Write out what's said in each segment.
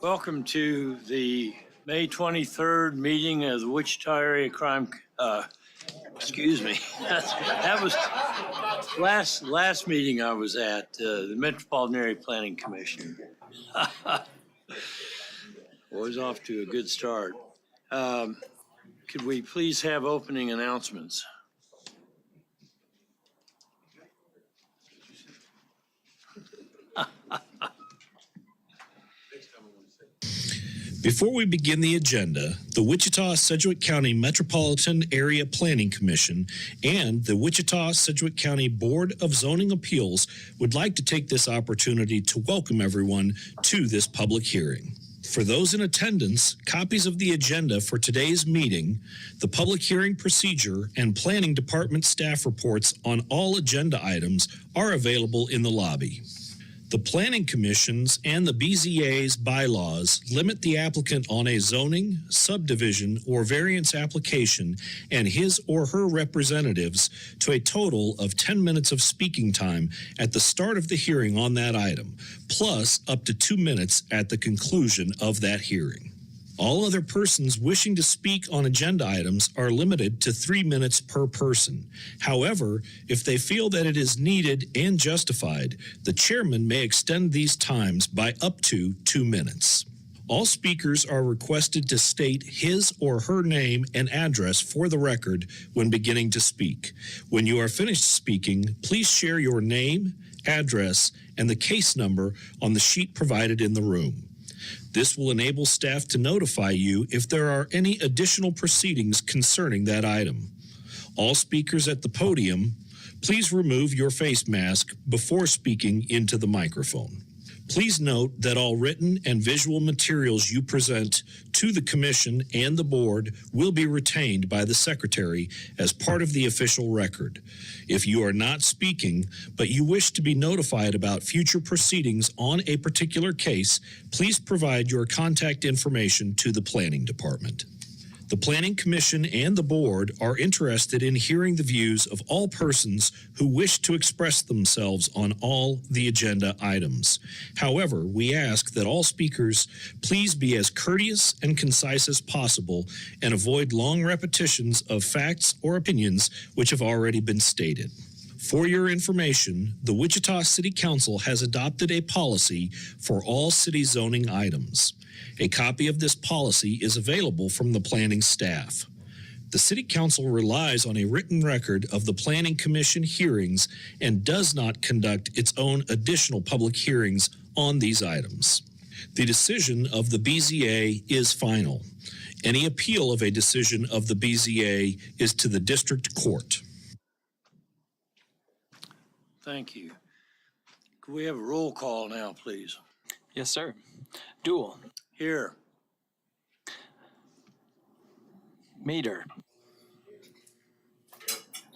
Welcome to the May 23rd meeting of the Wichita Area Crime, excuse me, that was last meeting I was at, the Metropolitan Area Planning Commission. Was off to a good start. Could we please have opening announcements? Before we begin the agenda, the Wichita-Sedgwick County Metropolitan Area Planning Commission and the Wichita-Sedgwick County Board of Zoning Appeals would like to take this opportunity to welcome everyone to this public hearing. For those in attendance, copies of the agenda for today's meeting, the public hearing procedure, and planning department staff reports on all agenda items are available in the lobby. The Planning Commission's and the BZA's bylaws limit the applicant on a zoning, subdivision, or variance application and his or her representatives to a total of 10 minutes of speaking time at the start of the hearing on that item, plus up to 2 minutes at the conclusion of that hearing. All other persons wishing to speak on agenda items are limited to 3 minutes per person. However, if they feel that it is needed and justified, the chairman may extend these times by up to 2 minutes. All speakers are requested to state his or her name and address for the record when beginning to speak. When you are finished speaking, please share your name, address, and the case number on the sheet provided in the room. This will enable staff to notify you if there are any additional proceedings concerning that item. All speakers at the podium, please remove your face mask before speaking into the microphone. Please note that all written and visual materials you present to the commission and the board will be retained by the secretary as part of the official record. If you are not speaking, but you wish to be notified about future proceedings on a particular case, please provide your contact information to the planning department. The Planning Commission and the board are interested in hearing the views of all persons who wish to express themselves on all the agenda items. However, we ask that all speakers please be as courteous and concise as possible and avoid long repetitions of facts or opinions which have already been stated. For your information, the Wichita City Council has adopted a policy for all city zoning items. A copy of this policy is available from the planning staff. The City Council relies on a written record of the Planning Commission hearings and does not conduct its own additional public hearings on these items. The decision of the BZA is final. Any appeal of a decision of the BZA is to the district court. Thank you. Could we have a roll call now, please? Yes, sir. Duel. Here. Meter.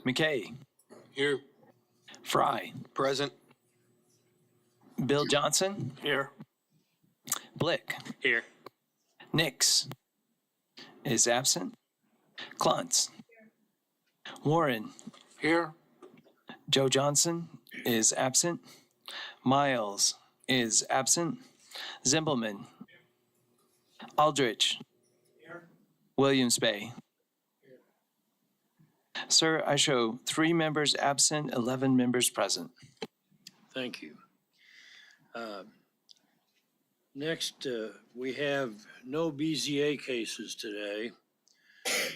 McKay. Here. Fry. Present. Bill Johnson. Here. Blick. Here. Nix is absent. Kluntz. Warren. Here. Joe Johnson is absent. Miles is absent. Zimbelman. Aldrich. Here. Williams Bay. Here. Sir, I show 3 members absent, 11 members present. Thank you. Next, we have no BZA cases today.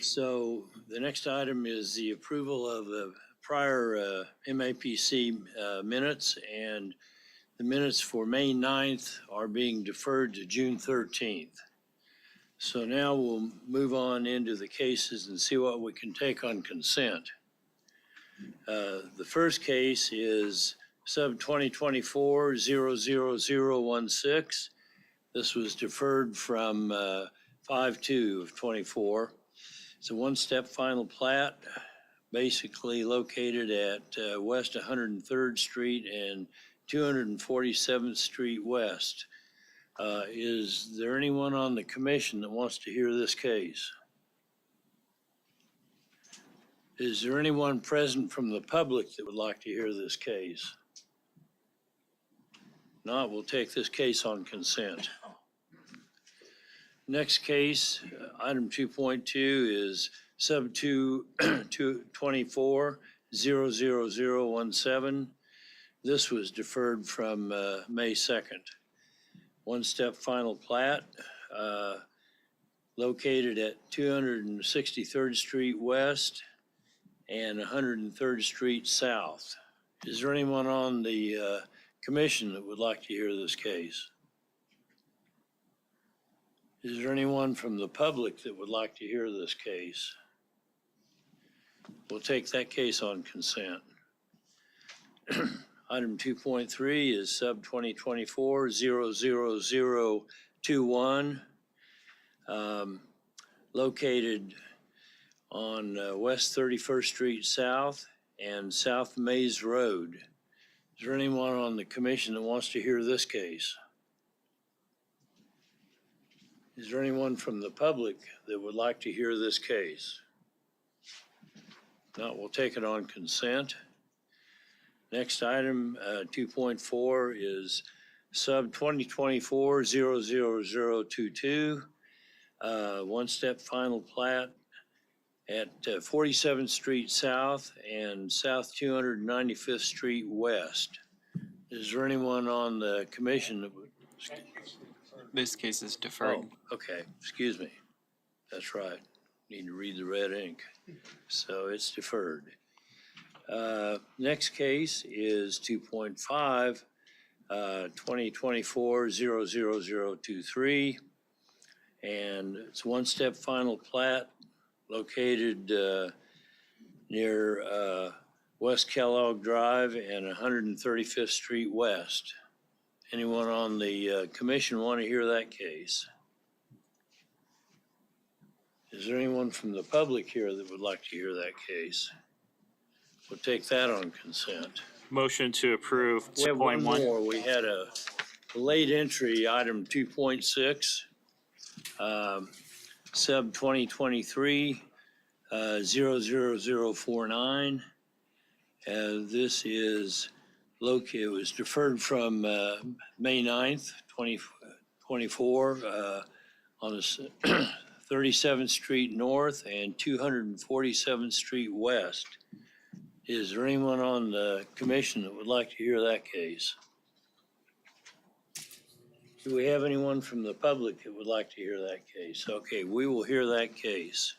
So the next item is the approval of the prior MAPC minutes, and the minutes for May 9th are being deferred to June 13th. So now we'll move on into the cases and see what we can take on consent. The first case is sub 2024-00016. This was deferred from 5/2 of 24. It's a one-step final plat, basically located at West 103rd Street and 247th Street West. Is there anyone on the commission that wants to hear this case? Is there anyone present from the public that would like to hear this case? Not, we'll take this case on consent. Next case, item 2.2 is sub 224-00017. This was deferred from May 2nd. One-step final plat, located at 263rd Street West and 103rd Street South. Is there anyone on the commission that would like to hear this case? Is there anyone from the public that would like to hear this case? We'll take that case on consent. Item 2.3 is sub 2024-00021, located on West 31st Street South and South Maze Road. Is there anyone on the commission that wants to hear this case? Is there anyone from the public that would like to hear this case? No, we'll take it on consent. Next item, 2.4 is sub 2024-00022, one-step final plat at 47th Street South and South 295th Street West. Is there anyone on the commission that would? This case is deferred. Oh, okay, excuse me. That's right. Need to read the red ink. So it's deferred. Next case is 2.5, 2024-00023. And it's one-step final plat located near West Kellogg Drive and 135th Street West. Anyone on the commission want to hear that case? Is there anyone from the public here that would like to hear that case? We'll take that on consent. Motion to approve We have one 2.1. more. We had a late entry, item 2.6, sub 2023-00049. This is located, it was deferred from May 9th, 2024, on the 37th Street North and 247th Street West. Is there anyone on the commission that would like to hear that case? Do we have anyone from the public that would like to hear that case? Okay, we will hear that case.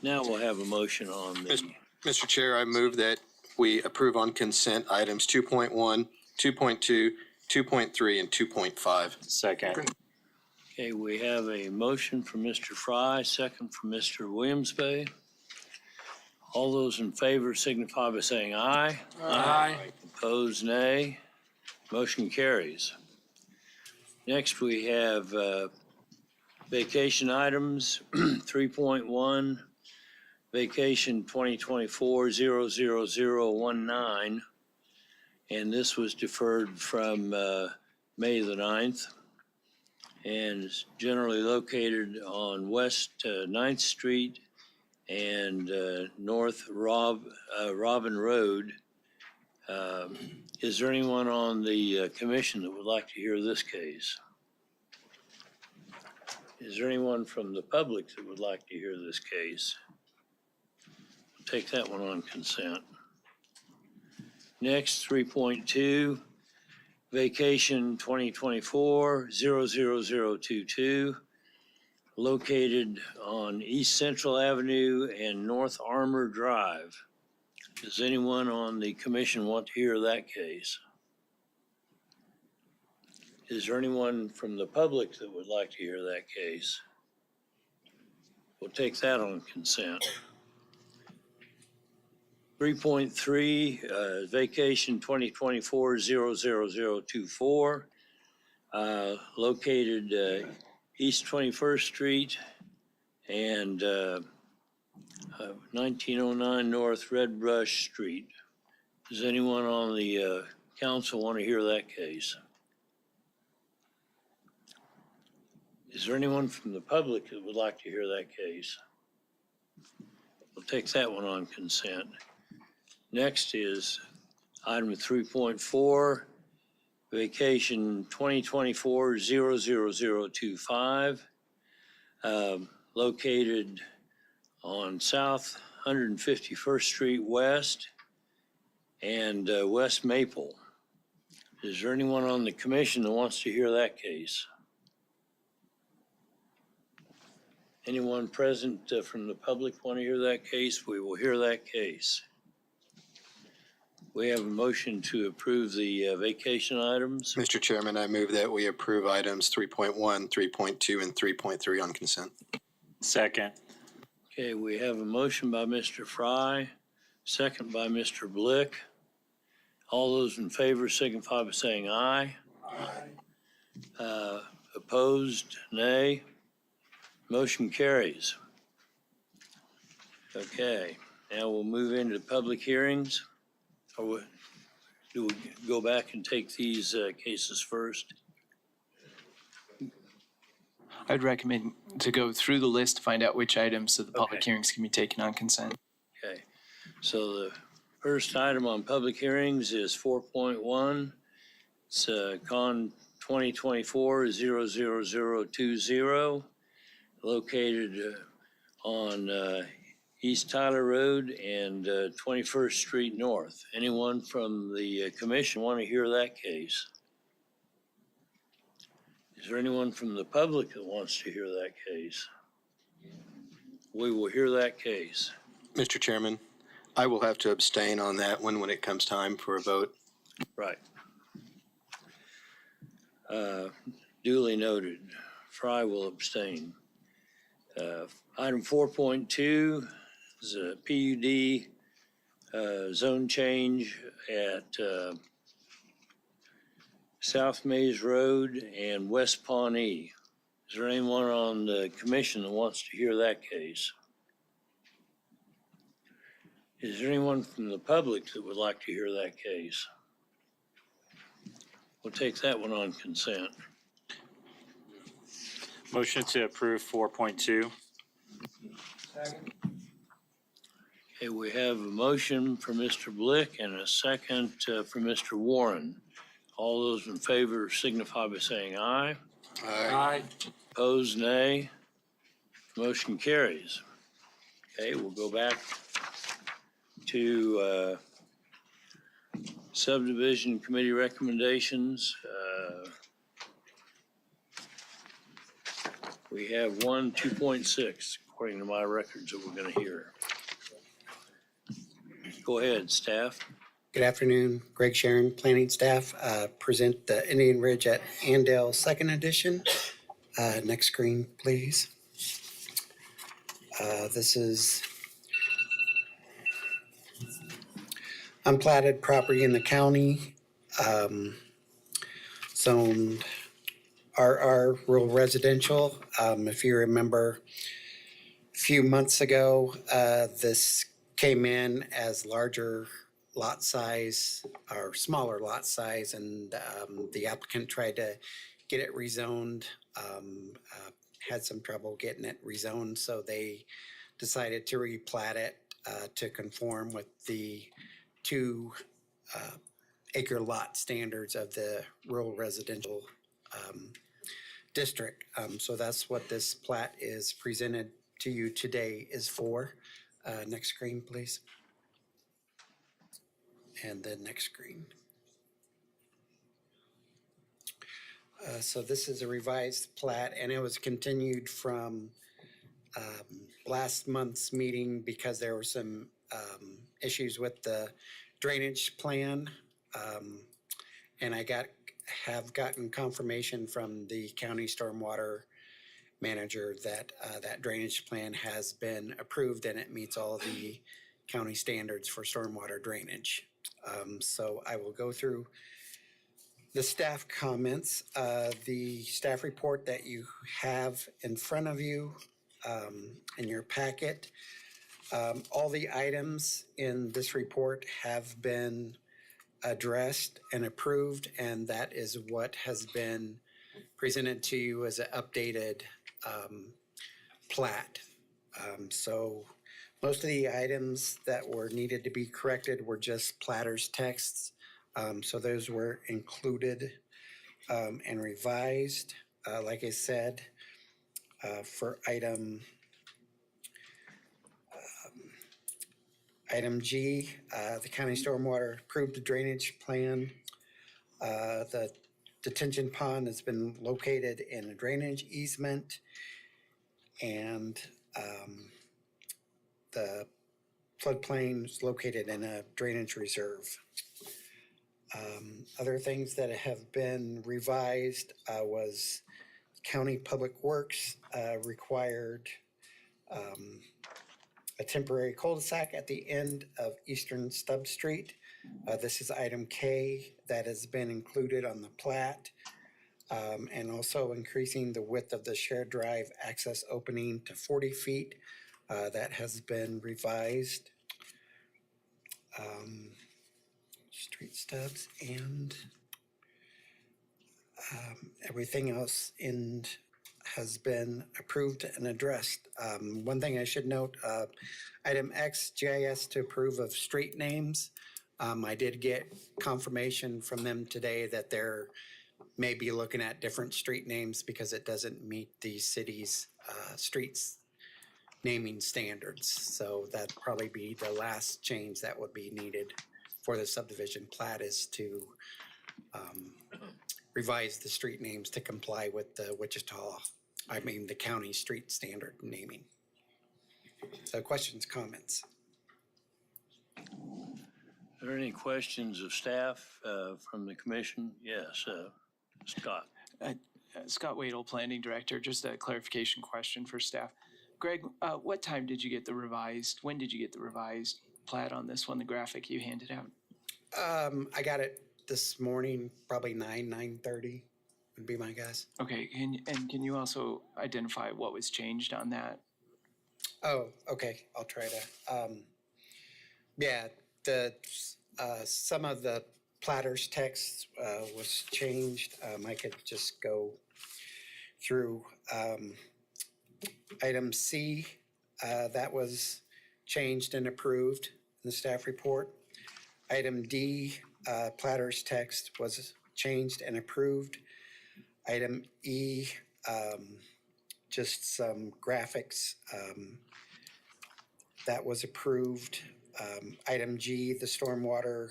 Now we'll have a motion on the, Mr. Chair, I move that we approve on consent items 2.1, 2.2, 2.3, and 2.5. Second. okay, we have a motion from Mr. Fry, second from Mr. Williams-Bay. All those in favor signify by saying aye. Aye. Opposed, nay. Motion carries. Next, we have vacation items, 3.1, vacation 2024-00019, and this was deferred from May the 9th, and is generally located on West 9th Street and North Robin Road. Is there anyone on the commission that would like to hear this case? Is there anyone from the public that would like to hear this case? We'll take that one on consent. Next, 3.2, vacation 2024-00022, located on East Central Avenue and North Armour Drive. Does anyone on the commission want to hear that case? Is there anyone from the public that would like to hear that case? We'll take that on consent. 3.3, vacation 2024-00024, located East 21st Street and 1909 North Red Brush Street. Does anyone on the council want to hear that case? Is there anyone from the public that would like to hear that case? We'll take that one on consent. Next is item 3.4, vacation 2024-00025, located on South 151st Street West and West Maple. Is there anyone on the commission that wants to hear that case? Anyone present from the public want to hear that case? We will hear that case. We have a motion to approve the vacation items. Mr. Chairman, I move that we approve items 3.1, 3.2, and 3.3 on consent. Second. Okay, we have a motion by Mr. Fry, second by Mr. Blick. All those in favor signify by saying aye. Aye. Opposed, nay. Motion carries. Okay, now we'll move into public hearings. Or do we go back and take these cases first? I'd recommend to go through the list to find out which items of the public Okay. hearings can be taken on consent. Okay, so the first item on public hearings is 4.1. It's Con 2024-00020, located on East Tyler Road and 21st Street North. Anyone from the commission want to hear that case? Is there anyone from the public that wants to hear that case? We will hear that case. Mr. Chairman, I will have to abstain on that one when it comes time for a vote. Right. Duly noted. Fry will abstain. Item 4.2 is a PUD zone change at South Maze Road and West Pawnee. Is there anyone on the commission that wants to hear that case? Is there anyone from the public that would like to hear that case? We'll take that one on consent. Motion to approve 4.2. Okay, we have a motion for Mr. Blick and a second for Mr. Warren. All those in favor signify by saying aye. Aye. Opposed, nay. Motion carries. Okay, we'll go back to subdivision committee recommendations. We have 2.6, according to my records, that we're going to hear. Go ahead, staff. Good afternoon, Greg Sharon, planning staff, present the Indian Ridge at Andale Second Edition. Next screen, please. This is unplatted property in the county, zoned RR rural residential. If you remember, a few months ago, this came in as larger lot size or smaller lot size, and the applicant tried to get it rezoned, had some trouble getting it rezoned, so they decided to replat it to conform with the 2 acre lot standards of the rural residential district. So that's what this plat is presented to you today is for. Next screen, please. And then next screen. So this is a revised plat, and it was continued from last month's meeting because there were some issues with the drainage plan. And I have gotten confirmation from the county stormwater manager that that drainage plan has been approved and it meets all the county standards for stormwater drainage. So I will go through the staff comments. The staff report that you have in front of you in your packet. All the items in this report have been addressed and approved, and that is what has been presented to you as an updated plat. So most of the items that were needed to be corrected were just platter's texts. So those were included and revised. Like I said, for item G, the county stormwater approved the drainage plan. The detention pond has been located in a drainage easement, and the floodplain is located in a drainage reserve. Other things that have been revised was county public works required a temporary cul-de-sac at the end of Eastern Stubb Street. This is item K that has been included on the plat, and also increasing the width of the shared drive access opening to 40 feet. That has been revised. Street stubs and everything else has been approved and addressed. One thing I should note, item X, GIS to approve of street names. I did get confirmation from them today that they're maybe looking at different street names because it doesn't meet the city's streets naming standards. So that'd probably be the last change that would be needed for the subdivision plat, is to revise the street names to comply with the the county street standard naming. So questions, comments? Are there any questions of staff from the commission? Yes, Scott. Scott Wadle, Planning Director, just a clarification question for staff. Greg, what time did you get the revised, when did you get the revised plat on this one, the graphic you handed out? I got it this morning, probably 9:30 would be my guess. Okay, can you also identify what was changed on that? Oh, okay, I'll try to. Some of the platter's text was changed. I could just go through. Item C, that was changed and approved in the staff report. Item D, platter's text was changed and approved. Item E, just some graphics, that was approved. Item G, the stormwater,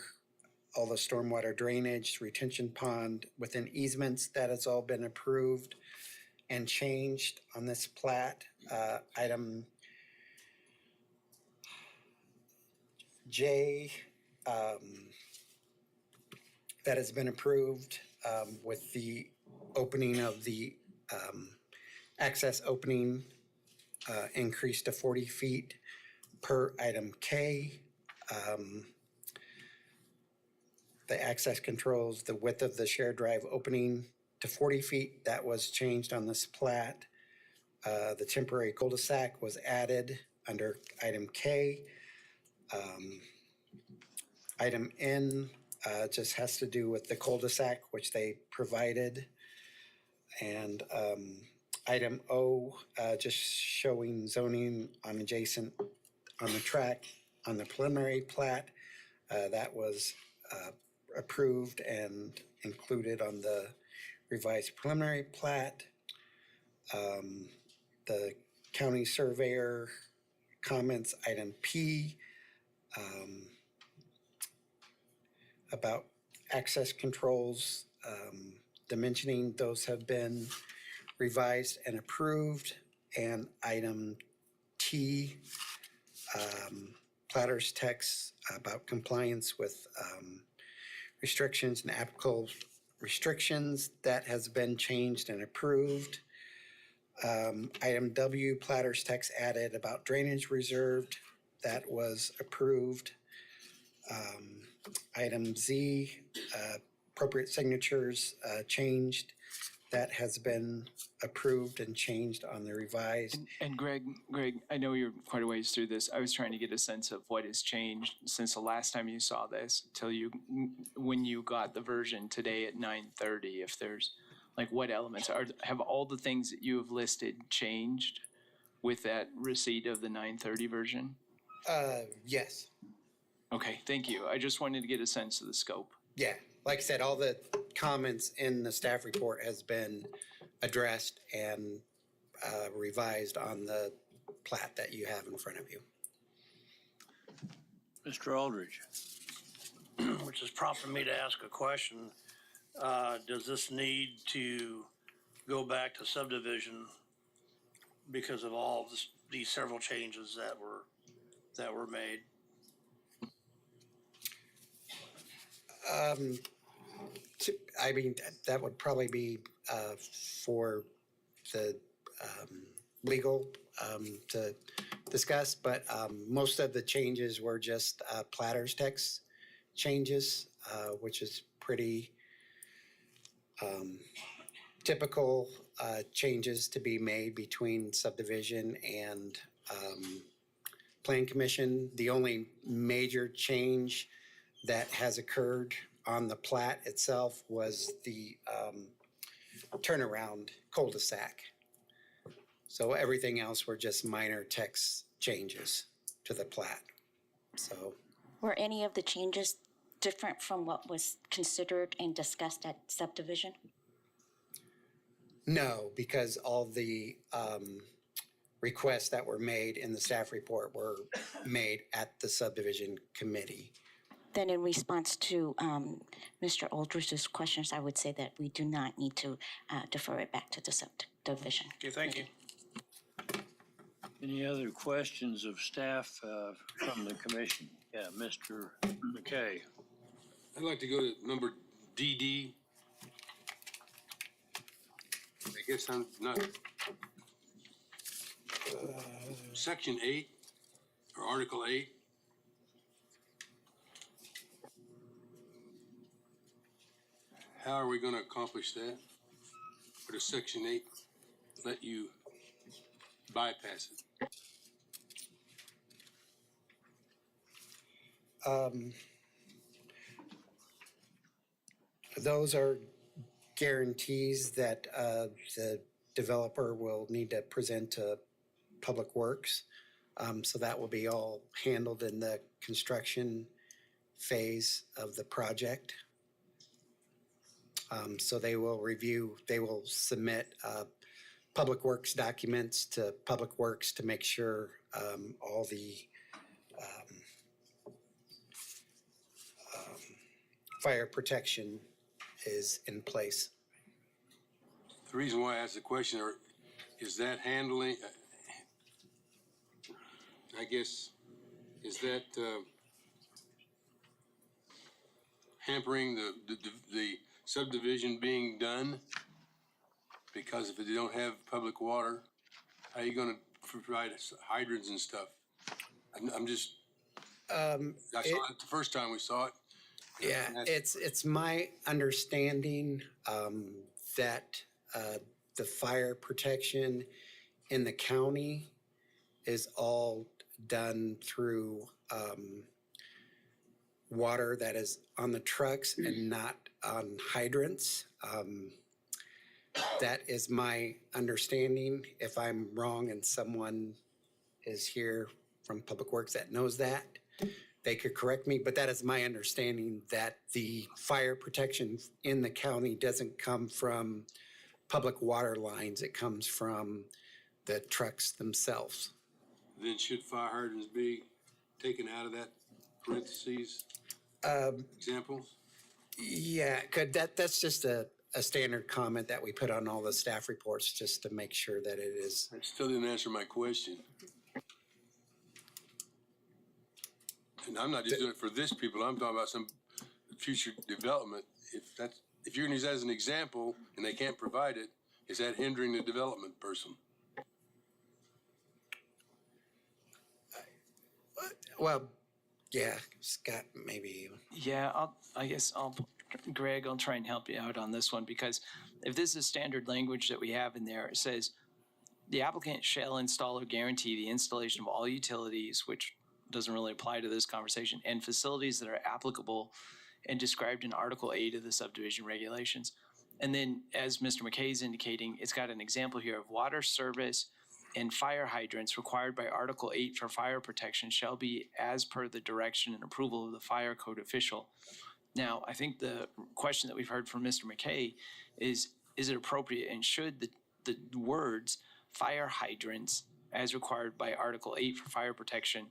all the stormwater drainage, retention pond within easements, that has all been approved and changed on this plat. Item J, that has been approved with the opening of the access opening increased to 40 feet per item K. The access controls, the width of the shared drive opening to 40 feet, that was changed on this plat. The temporary cul-de-sac was added under item K. Item N just has to do with the cul-de-sac, which they provided. And item O, just showing zoning on adjacent, on the track, on the preliminary plat, that was approved and included on the revised preliminary plat. The county surveyor comments, item P, about access controls, dimensioning, those have been revised and approved. And item T, platter's text about compliance with restrictions and restrictions, that has been changed and approved. Item W, platters text added about drainage reserved, that was approved. Item Z, appropriate signatures changed, that has been approved and changed on the revised. And Greg, I know you're quite a ways through this. I was trying to get a sense of what has changed since the last time you saw this till when you got the version today at 9:30. If there's like what elements have all the things that you have listed changed with that receipt of the 9:30 version? Yes, Okay, thank you. I just wanted to get a sense of the scope. yeah, like I said, all the comments in the staff report has been addressed and revised on the plat that you have in front of you. Mr. Aldridge. Which has prompted me to ask a question. Does this need to go back to subdivision because of all these several changes that were made? I mean, that would probably be for the legal to discuss, but most of the changes were just platters text changes, which is pretty typical changes to be made between subdivision and plan commission. The only major change that has occurred on the plat itself was the turnaround cul-de-sac. So everything else were just minor text changes to the plat. So Were any of the changes different from what was considered and discussed at subdivision? no, because all the requests that were made in the staff report were made at the subdivision committee. Then in response to Mr. Aldridge's questions, I would say that we do not need to defer it back to the subdivision. Okay, thank you. Any other questions of staff from the commission? Yeah, Mr. McKay. I'd like to go to number DD. I guess I'm not. Section 8 or Article 8. How are we going to accomplish that? Or does Section 8 let you bypass it? Those are guarantees that the developer will need to present to Public Works. So that will be all handled in the construction phase of the project. So they will submit Public Works documents to Public Works to make sure all the fire protection is in place. The reason why I asked the question is that handling, I guess, is that hampering the subdivision being done? Because if they don't have public water, how are you going to provide hydrants and stuff? I'm just, I saw it the first time we saw it. Yeah, it's my understanding that the fire protection in the county is all done through water that is on the trucks and not on hydrants. That is my understanding. If I'm wrong and someone is here from Public Works that knows that, they could correct me, but that is my understanding, that the fire protection in the county doesn't come from public water lines. It comes from the trucks themselves. Then should fire hydrants be taken out of that parentheses example? Yeah, that's just a standard comment that we put on all the staff reports just to make sure that it is. That still didn't answer my question. And I'm not just doing it for this people, I'm talking about some future development. If that's if you're gonna use that as an example and they can't provide it, is that hindering the development person? Well, yeah, Scott, maybe. Yeah, Greg, I'll try and help you out on this one, because if this is standard language that we have in there, it says the applicant shall install or guarantee the installation of all utilities, which doesn't really apply to this conversation, and facilities that are applicable and described in Article 8 of the subdivision regulations. And then, as Mr. McKay is indicating, it's got an example here of water service and fire hydrants required by Article 8 for fire protection shall be as per the direction and approval of the fire code official. Now, I think the question that we've heard from Mr. McKay is it appropriate, and should the words fire hydrants as required by Article 8 for fire protection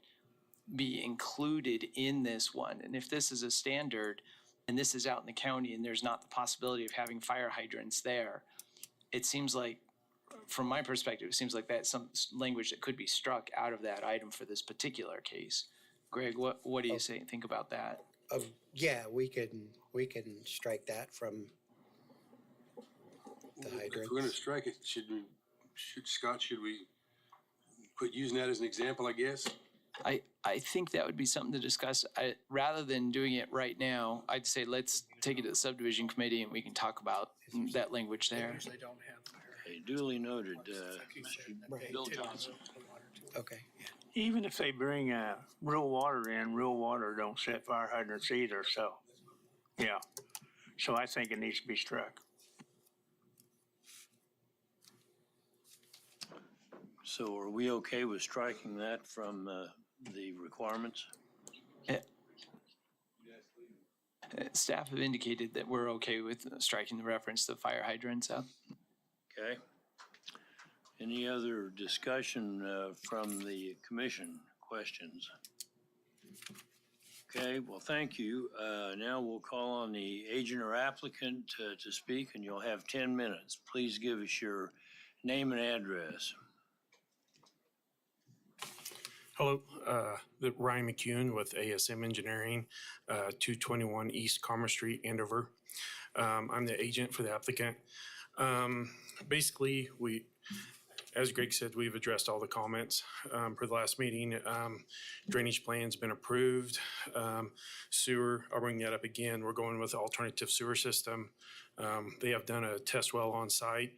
be included in this one? And if this is a standard and this is out in the county and there's not the possibility of having fire hydrants there, it seems like, from my perspective, it seems like that's some language that could be struck out of that item for this particular case. Greg, what do you think about that? Yeah, we can strike that from the hydrants. If we're gonna strike it, should we quit using that as an example, I guess? I think that would be something to discuss. Rather than doing it right now, I'd say let's take it to the subdivision committee and we can talk about that language there. Okay, duly noted, Bill Johnson. Okay, yeah. Even if they bring real water in, real water don't set fire hydrants either, so, yeah. So I think it needs to be struck. So are we okay with striking that from the requirements? Staff have indicated that we're okay with striking the reference to fire hydrants out. Okay. Any other discussion from the commission? Questions? Okay, well, thank you. Now we'll call on the agent or applicant to speak, and you'll have 10 minutes. Please give us your name and address. Hello, Ryan McCune with ASM Engineering, 221 East Commerce Street, Andover. I'm the agent for the applicant. Basically, as Greg said, we've addressed all the comments for the last meeting. Drainage plan's been approved. Sewer, I'll bring that up again. We're going with alternative sewer system. They have done a test well on site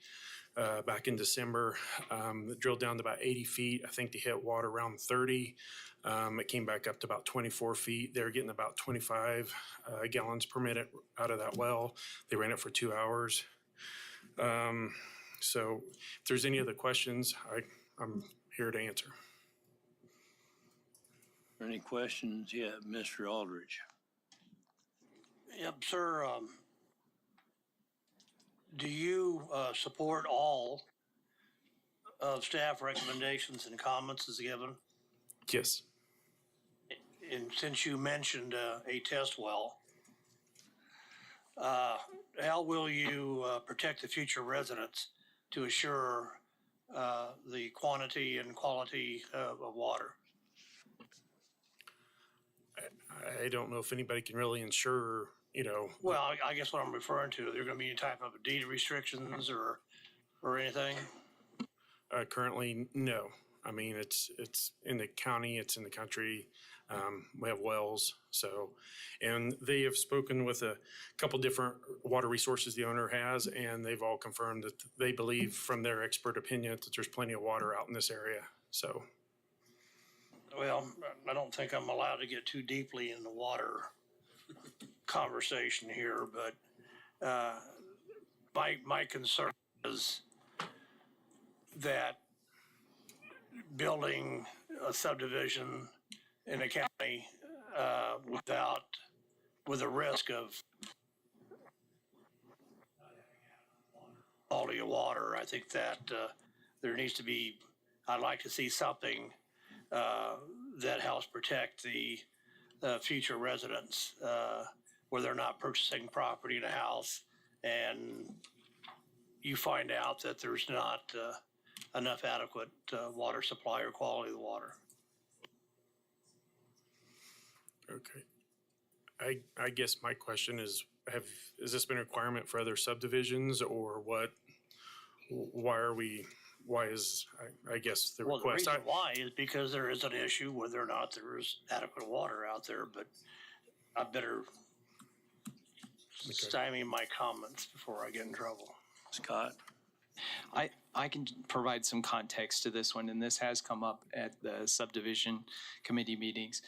back in December. It drilled down to about 80 feet. I think they hit water around 30. It came back up to about 24 feet. They were getting about 25 gallons per minute out of that well. They ran it for 2 hours. So if there's any other questions, I'm here to answer. Any questions? Yeah, Mr. Aldridge. Yep, sir. Do you support all of staff recommendations and comments as given? Yes. And since you mentioned a test well, how will you protect the future residents to assure the quantity and quality of water? I don't know if anybody can really ensure, Well, I guess what I'm referring to, are there going to be any type of deed restrictions or anything? Currently, no. I mean, it's in the county, it's in the country. We have wells, and they have spoken with a couple different water resources the owner has, and they've all confirmed that they believe from their expert opinion that there's plenty of water out in this area, so. Well, I don't think I'm allowed to get too deeply in the water conversation here, but my concern is that building a subdivision in a county with a risk of quality of water, I think that there needs to be, I'd like to see something that helps protect the future residents where they're not purchasing property in a house and you find out that there's not enough adequate water supply or quality of the water. Okay. I guess my question is, has this been a requirement for other subdivisions or what? Why is, I guess, the Well, the request? reason why is because there is an issue whether or not there is adequate water out there, but I better stymie my comments before I get in trouble. Scott? I can provide some context to this one, and this has come up at the subdivision committee meetings.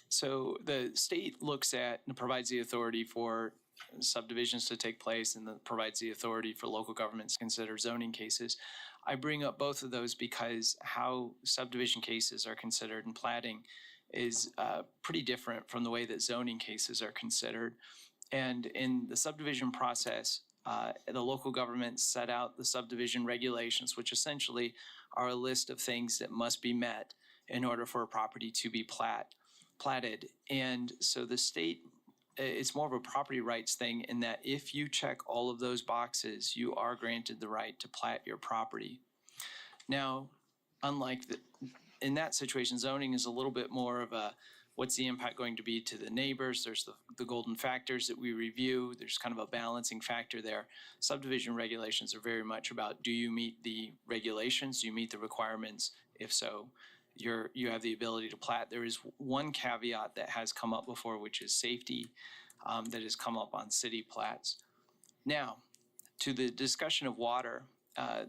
So the state looks at and provides the authority for subdivisions to take place and provides the authority for local governments to consider zoning cases. I bring up both of those because how subdivision cases are considered and platting is pretty different from the way that zoning cases are considered. And in the subdivision process, the local government set out the subdivision regulations, which essentially are a list of things that must be met in order for a property to be platted. And so the state, it's more of a property rights thing in that if you check all of those boxes, you are granted the right to plat your property. Now, in that situation, zoning is a little bit more of a, what's the impact going to be to the neighbors? There's the golden factors that we review. There's kind of a balancing factor there. Subdivision regulations are very much about, do you meet the regulations? Do you meet the requirements? If so, you have the ability to plat. There is one caveat that has come up before, which is safety, that has come up on city plats. Now, to the discussion of water,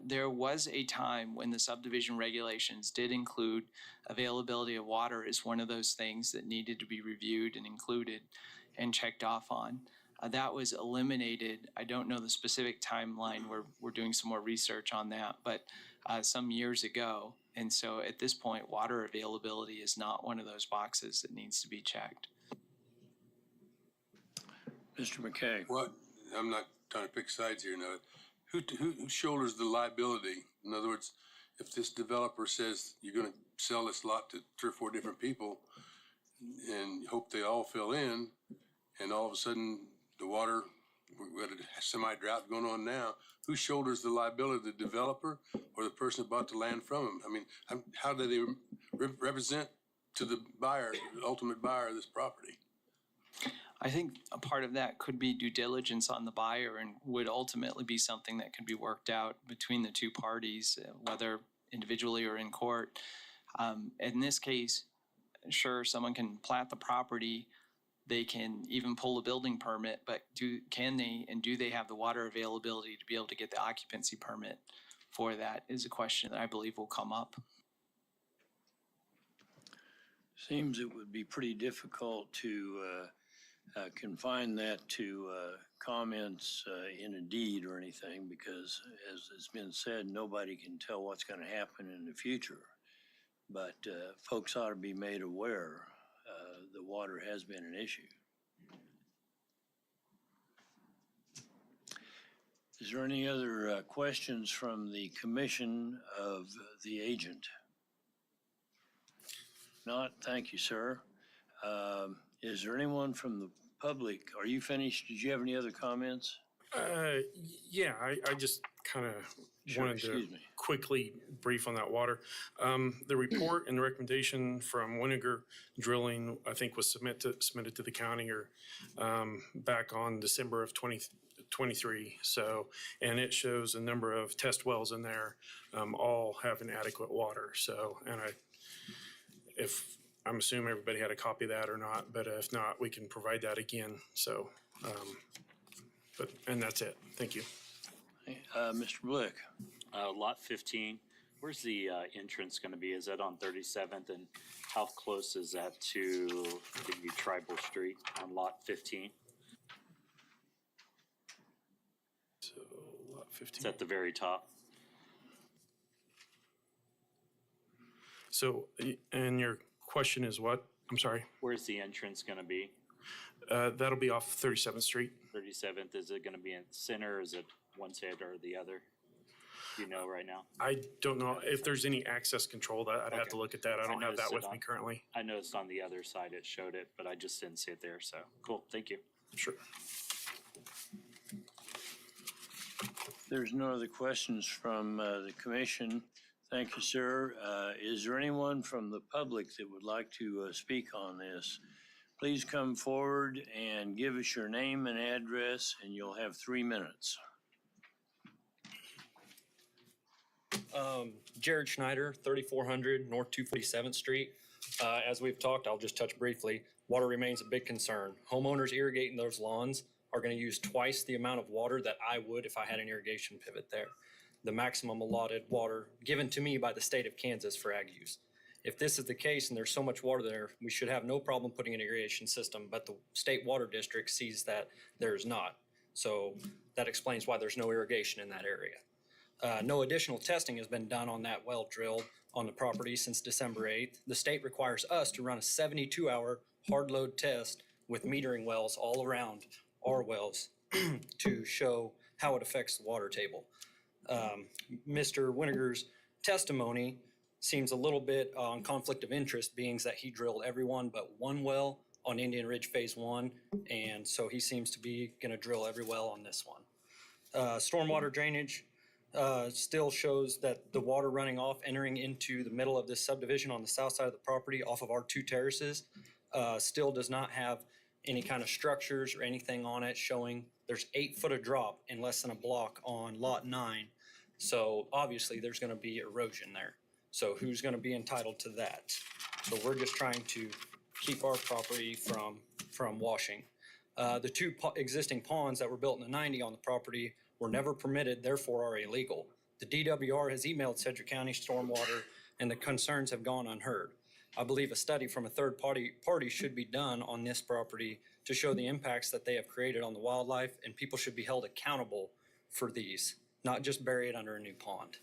there was a time when the subdivision regulations did include availability of water as one of those things that needed to be reviewed and included and checked off on. That was eliminated. I don't know the specific timeline. We're doing some more research on that, but some years ago. And so at this point, water availability is not one of those boxes that needs to be checked. Mr. McKay? What, I'm not trying to pick sides here now. Who shoulders the liability? In other words, if this developer says you're gonna sell this lot to 3 or 4 different people and hope they all fill in, and all of a sudden the water, we've got a semi-drought going on now, who shoulders the liability, the developer or the person who bought the land from him? I mean, how do they represent to the buyer, the ultimate buyer of this property? I think a part of that could be due diligence on the buyer and would ultimately be something that could be worked out between the two parties, whether individually or in court. In this case, sure, someone can plat the property. They can even pull a building permit, but do they have the water availability to be able to get the occupancy permit for that is a question that I believe will come up. Seems it would be pretty difficult to confine that to comments in a deed or anything, because as it's been said, nobody can tell what's going to happen in the future. But folks ought to be made aware the water has been an issue. Is there any other questions from the commission of the agent? Not, thank you, sir. Is there anyone from the public? Are you finished? Did you have any other comments? Yeah, I just kind of Sure, wanted to excuse me. quickly brief on that water. The report and the recommendation from Winiger Drilling, I think, was submitted to the county or back on December of 2023. So, and it shows a number of test wells in there, all having adequate water. So, and I'm assuming everybody had a copy of that or not, but if not, we can provide that again. So, and that's it. Thank you. Mr. Blick? Lot 15, where's the entrance going to be? Is that on 37th? And how close is that to the tribal street on lot 15? So, lot 15. It's at the very top. So, and your question is what? I'm sorry. Where's the entrance going to be? That'll be off 37th Street. 37th, is it going to be in the center? Is it one side or the other? Do you know right now? I don't know if there's any access control. That I'd have to look at that. I don't have that noticed with it me currently. I noticed on the other side it showed it, but I just didn't see it there. So cool. Thank you. Sure. There's no other questions from the commission. Thank you, sir. Is there anyone from the public that would like to speak on this? please come forward and give us your name and address, and you'll have 3 minutes. Jared Schneider, 3400 North 247th Street. As we've talked, I'll just touch briefly. Water remains a big concern. Homeowners irrigating those lawns are going to use twice the amount of water that I would if I had an irrigation pivot there. The maximum allotted water given to me by the state of Kansas for ag use. If this is the case and there's so much water there, we should have no problem putting an irrigation system, but the state water district sees that there is not. So that explains why there's no irrigation in that area. No additional testing has been done on that well drilled on the property since December 8th. The state requires us to run a 72-hour hard load test with metering wells all around our wells to show how it affects the water table. Mr. Winiger's testimony seems a little bit on conflict of interest, being that he drilled every one but one well on Indian Ridge Phase 1, and so he seems to be going to drill every well on this one. Stormwater drainage still shows that the water running off, entering into the middle of this subdivision on the south side of the property off of our 2 terraces, still does not have any kind of structures or anything on it showing. There's 8 foot of drop in less than a block on lot 9. So obviously there's going to be erosion there. So who's going to be entitled to that? So we're just trying to keep our property from washing. The 2 existing ponds that were built in the 90 on the property were never permitted, therefore are illegal. The DWR has emailed Sedgwick County Stormwater and the concerns have gone unheard. I believe a study from a third party should be done on this property to show the impacts that they have created on the wildlife, and people should be held accountable for these, not just bury it under a new pond.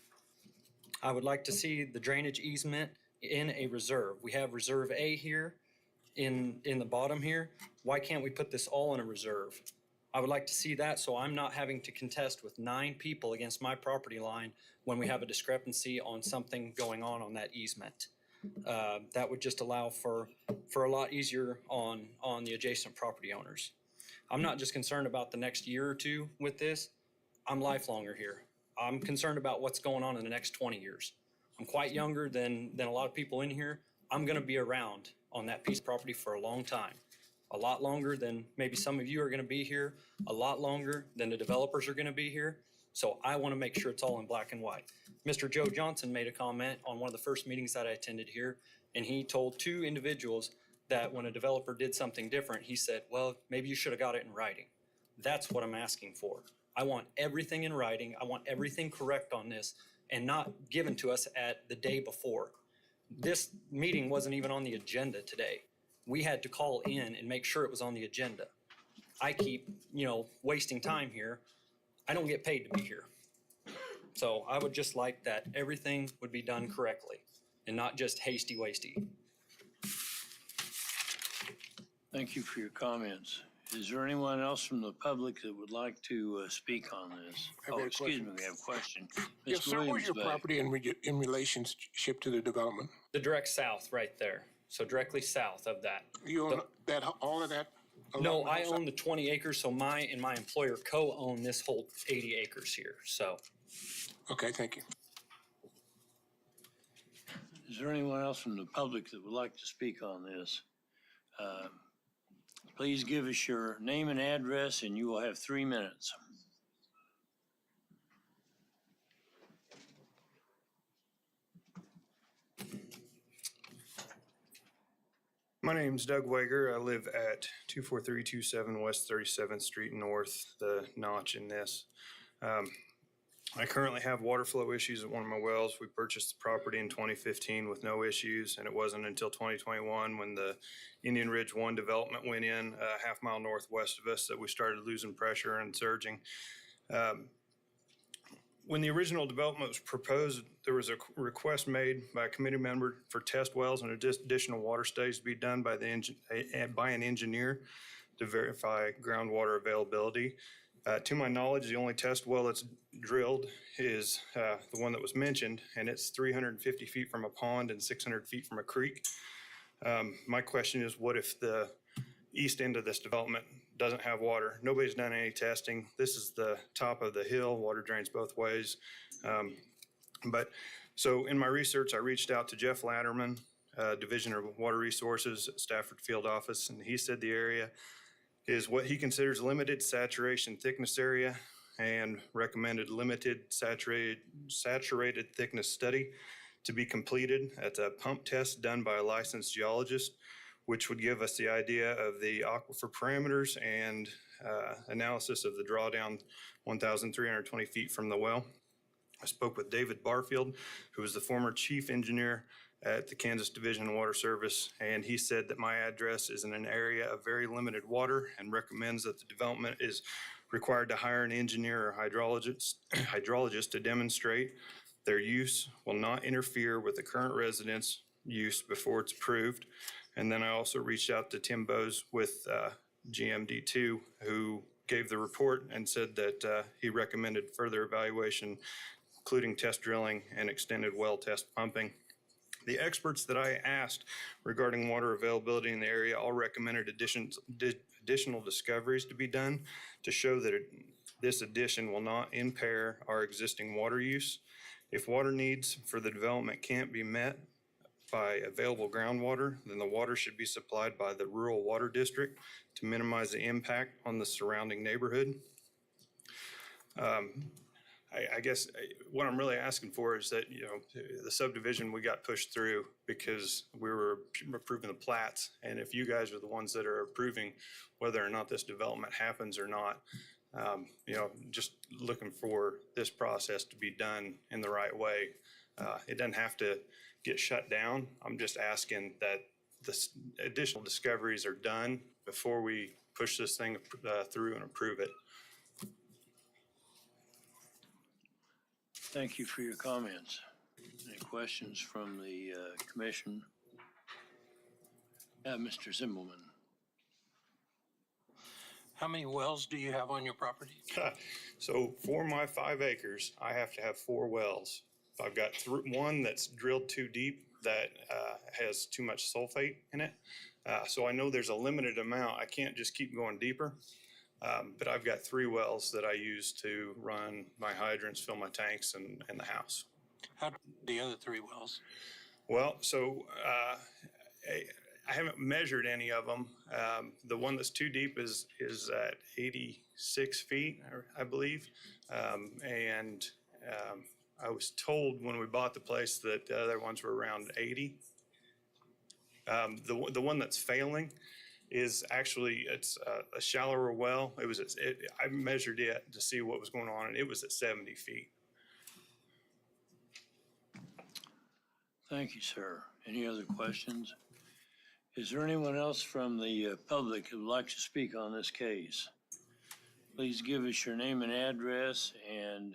I would like to see the drainage easement in a reserve. We have Reserve A here in the bottom here. Why can't we put this all in a reserve? I would like to see that so I'm not having to contest with 9 people against my property line when we have a discrepancy on something going on that easement. That would just allow for a lot easier on the adjacent property owners. I'm not just concerned about the next year or 2 with this. I'm lifelonger here. I'm concerned about what's going on in the next 20 years. I'm quite younger than a lot of people in here. I'm going to be around on that piece of property for a long time. A lot longer than maybe some of you are going to be here, a lot longer than the developers are going to be here. So I want to make sure it's all in black and white. Mr. Joe Johnson made a comment on one of the first meetings that I attended here, and he told 2 individuals that when a developer did something different, he said, well, maybe you should have got it in writing. That's what I'm asking for. I want everything in writing. I want everything correct on this and not given to us at the day before. This meeting wasn't even on the agenda today. We had to call in and make sure it was on the agenda. I keep, wasting time here. I don't get paid to be here. So I would just like that everything would be done correctly and not just hasty-wasty. Thank you for your comments. Is there anyone else from the public that would like to speak on this? I've got a Excuse me, question. we have a question. Yes, Mr. sir, where's Williams your Bay. property in relationship to the development? The direct south right there. So directly south of that. You own all of that? No, along the I whole own the 20 acres, so my employer co-own this whole 80 acres here, so. side? Okay, thank you. Is there anyone else from the public that would like to speak on this? Please give us your name and address, and you will have 3 minutes. My name's Doug Wager. I live at 24327 West 37th Street North, the notch in this. I currently have water flow issues at one of my wells. We purchased the property in 2015 with no issues, and it wasn't until 2021 when the Indian Ridge 1 development went in a half-mile northwest of us that we started losing pressure and surging. When the original development was proposed, there was a request made by a committee member for test wells and additional water studies to be done by an engineer to verify groundwater availability. To my knowledge, the only test well that's drilled is the one that was mentioned, and it's 350 feet from a pond and 600 feet from a creek. My question is, what if the east end of this development doesn't have water? Nobody's done any testing. This is the top of the hill. Water drains both ways. So in my research, I reached out to Jeff Latterman, Division of Water Resources, Stafford Field Office, and he said the area is what he considers limited saturation thickness area and recommended limited saturated thickness study to be completed at a pump test done by a licensed geologist, which would give us the idea of the aquifer parameters and analysis of the drawdown 1,320 feet from the well. I spoke with David Barfield, who was the former chief engineer at the Kansas Division of Water Service, and he said that my address is in an area of very limited water and recommends that the development is required to hire an engineer or hydrologist to demonstrate their use will not interfere with the current residents' use before it's approved. And then I also reached out to Tim Bose with GMD2, who gave the report and said that he recommended further evaluation, including test drilling and extended well test pumping. The experts that I asked regarding water availability in the area all recommended additional discoveries to be done to show that this addition will not impair our existing water use. If water needs for the development can't be met by available groundwater, then the water should be supplied by the rural water district to minimize the impact on the surrounding neighborhood. I guess what I'm really asking for is that, the subdivision we got pushed through because we were approving the plats. And if you guys are the ones that are approving whether or not this development happens or not, just looking for this process to be done in the right way. It doesn't have to get shut down. I'm just asking that the additional discoveries are done before we push this thing through and approve it. Thank you for your comments. Any questions from the commission? Mr. Zimmelman. How many wells do you have on your property? So for my 5 acres, I have to have 4 wells. If I've got one that's drilled too deep that has too much sulfate in it. So I know there's a limited amount. I can't just keep going deeper. But I've got 3 wells that I use to run my hydrants, fill my tanks, and the house. How do the other 3 wells? Well, so I haven't measured any of them. The one that's too deep is at 86 feet, I believe. And I was told when we bought the place that the other ones were around 80. The one that's failing is actually, it's a shallower well. I measured it to see what was going on, and it was at 70 feet. Thank you, sir. Any other questions? Is there anyone else from the public who would like to speak on this case? Please give us your name and address, and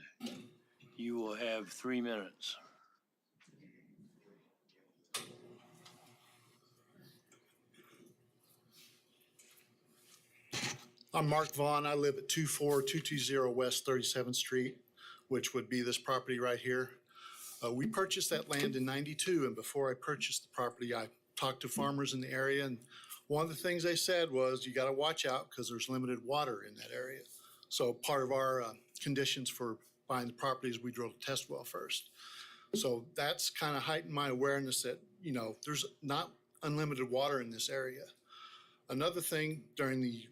you will have 3 minutes. I'm Mark Vaughn. I live at 24220 West 37th Street, which would be this property right here. We purchased that land in '92, and before I purchased the property, I talked to farmers in the area, and one of the things they said was you got to watch out because there's limited water in that area. So part of our conditions for buying the property is we drilled a test well first. So that's kind of heightened my awareness that, there's not unlimited water in this area. Another thing, during the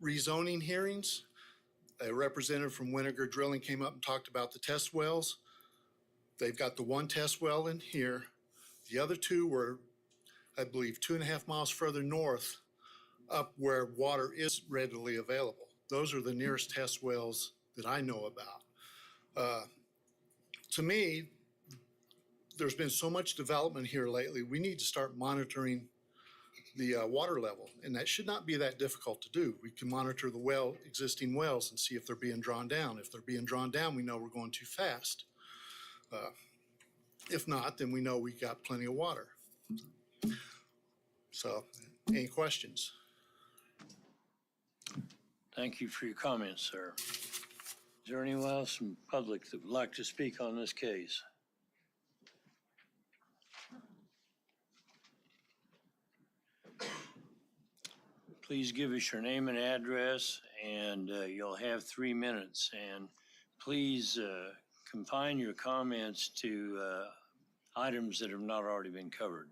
rezoning hearings, a representative from Winnegar Drilling came up and talked about the test wells. They've got the 1 test well in here. The other 2 were, I believe, 2.5 miles further north up where water is readily available. Those are the nearest test wells that I know about. To me, there's been so much development here lately. We need to start monitoring the water level, and that should not be that difficult to do. We can monitor the existing wells and see if they're being drawn down. If they're being drawn down, we know we're going too fast. If not, then we know we got plenty of water. So, any questions? Thank you for your comments, sir. Is there anyone else from the public that would like to speak on this case? Please give us your name and address, and you'll have 3 minutes. And please confine your comments to items that have not already been covered.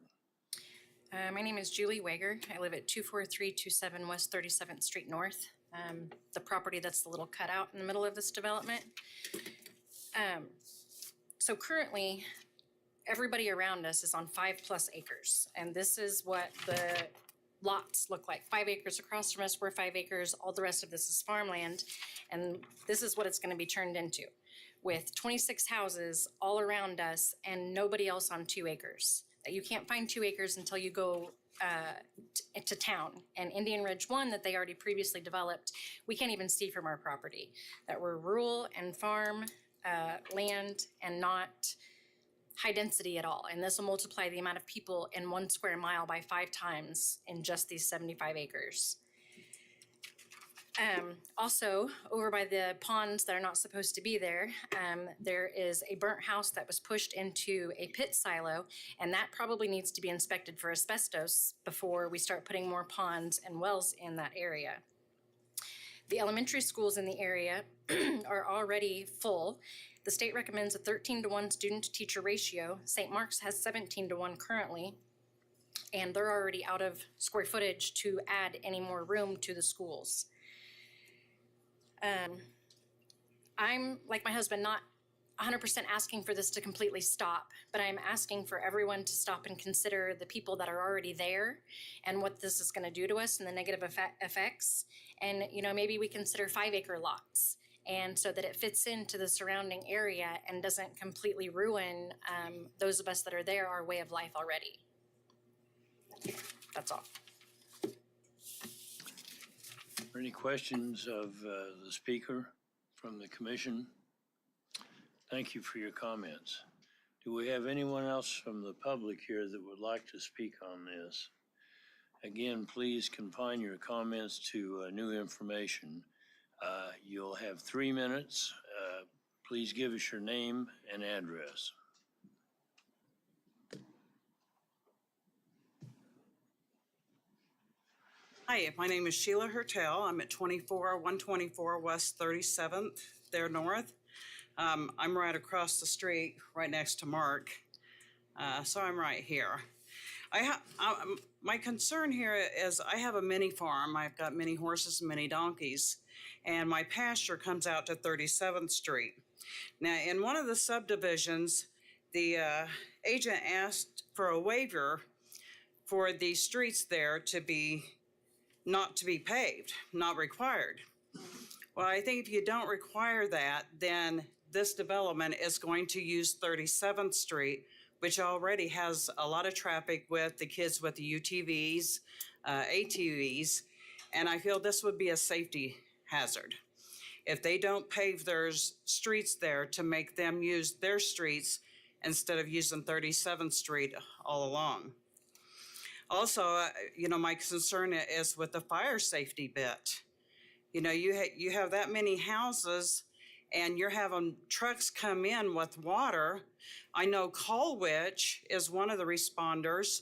My name is Julie Wager. I live at 24327 West 37th Street North, the property that's the little cutout in the middle of this development. So currently, everybody around us is on 5+ acres, and this is what the lots look like. 5 acres across from us, we're 5 acres, all the rest of this is farmland, and this is what it's gonna be turned into, with 26 houses all around us and nobody else on 2 acres. You can't find 2 acres until you go to town. And Indian Ridge 1 that they already previously developed, we can't even see from our property. That we're rural and farm land and not high density at all. And this will multiply the amount of people in 1 square mile by 5 times in just these 75 acres. Also, over by the ponds that are not supposed to be there, there is a burnt house that was pushed into a pit silo, and that probably needs to be inspected for asbestos before we start putting more ponds and wells in that area. The elementary schools in the area are already full. The state recommends a 13-to-1 student-to-teacher ratio. St. Mark's has 17-to-1 currently, and they're already out of square footage to add any more room to the schools. I'm, like my husband, not 100% asking for this to completely stop, but I'm asking for everyone to stop and consider the people that are already there and what this is going to do to us and the negative effects. And, you know, maybe we consider 5-acre lots, and so that it fits into the surrounding area and doesn't completely ruin those of us that are there, our way of life already. That's all. Are any questions of the speaker from the commission? Thank you for your comments. Do we have anyone else from the public here that would like to speak on this? Again, please confine your comments to new information. You'll have 3 minutes. Please give us your name and address. Hi, my name is Sheila Hertel. I'm at 124 West 37th, there north. I'm right across the street, right next to Mark. So I'm right here. My concern here is I have a mini farm. I've got many horses and many donkeys, and my pasture comes out to 37th Street. Now, in one of the subdivisions, the agent asked for a waiver for the streets there to be not to be paved, not required. Well, I think if you don't require that, then this development is going to use 37th Street, which already has a lot of traffic with the kids with the UTVs, ATVs, and I feel this would be a safety hazard. If they don't pave their streets there to make them use their streets instead of using 37th Street all along. Also, you know, my concern is with the fire safety bit. You know, you have that many houses and you're having trucks come in with water. I know Colwich is one of the responders.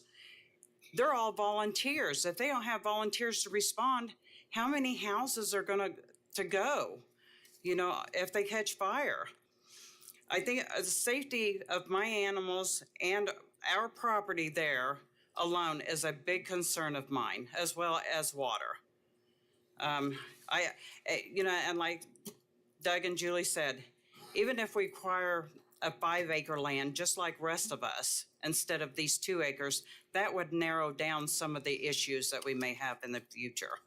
They're all volunteers. If they don't have volunteers to respond, how many houses are going to go, you know, if they catch fire? I think the safety of my animals and our property there alone is a big concern of mine, as well as water. You know, and like Doug and Julie said, even if we acquire a 5-acre land, just like rest of us, instead of these 2 acres, that would narrow down some of the issues that we may have in the future.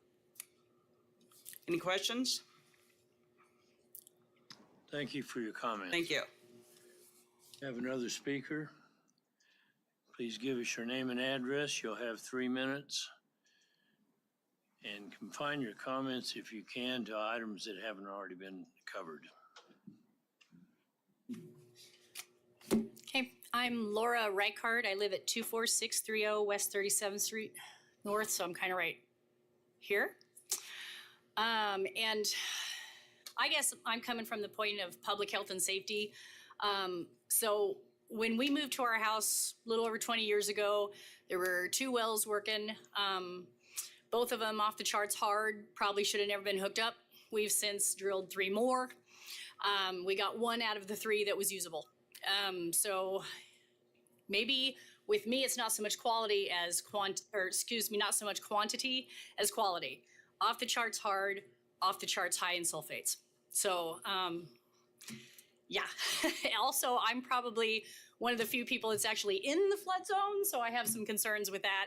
Any questions? Thank you for your comments. Thank you. Have another speaker. Please give us your name and address. You'll have 3 minutes. And confine your comments, if you can, to items that haven't already been covered. Okay, I'm Laura Reichard. I live at 24630 West 37th Street North, so I'm kind of right here. And I guess I'm coming from the point of public health and safety. So when we moved to our house a little over 20 years ago, there were 2 wells working. Both of them off the charts hard, probably should have never been hooked up. We've since drilled 3 more. We got 1 out of the 3 that was usable. So maybe with me, it's not so much quality as not so much quantity as quality. Off the charts hard, off the charts high in sulfates. So, yeah. Also, I'm probably one of the few people that's actually in the flood zone, so I have some concerns with that.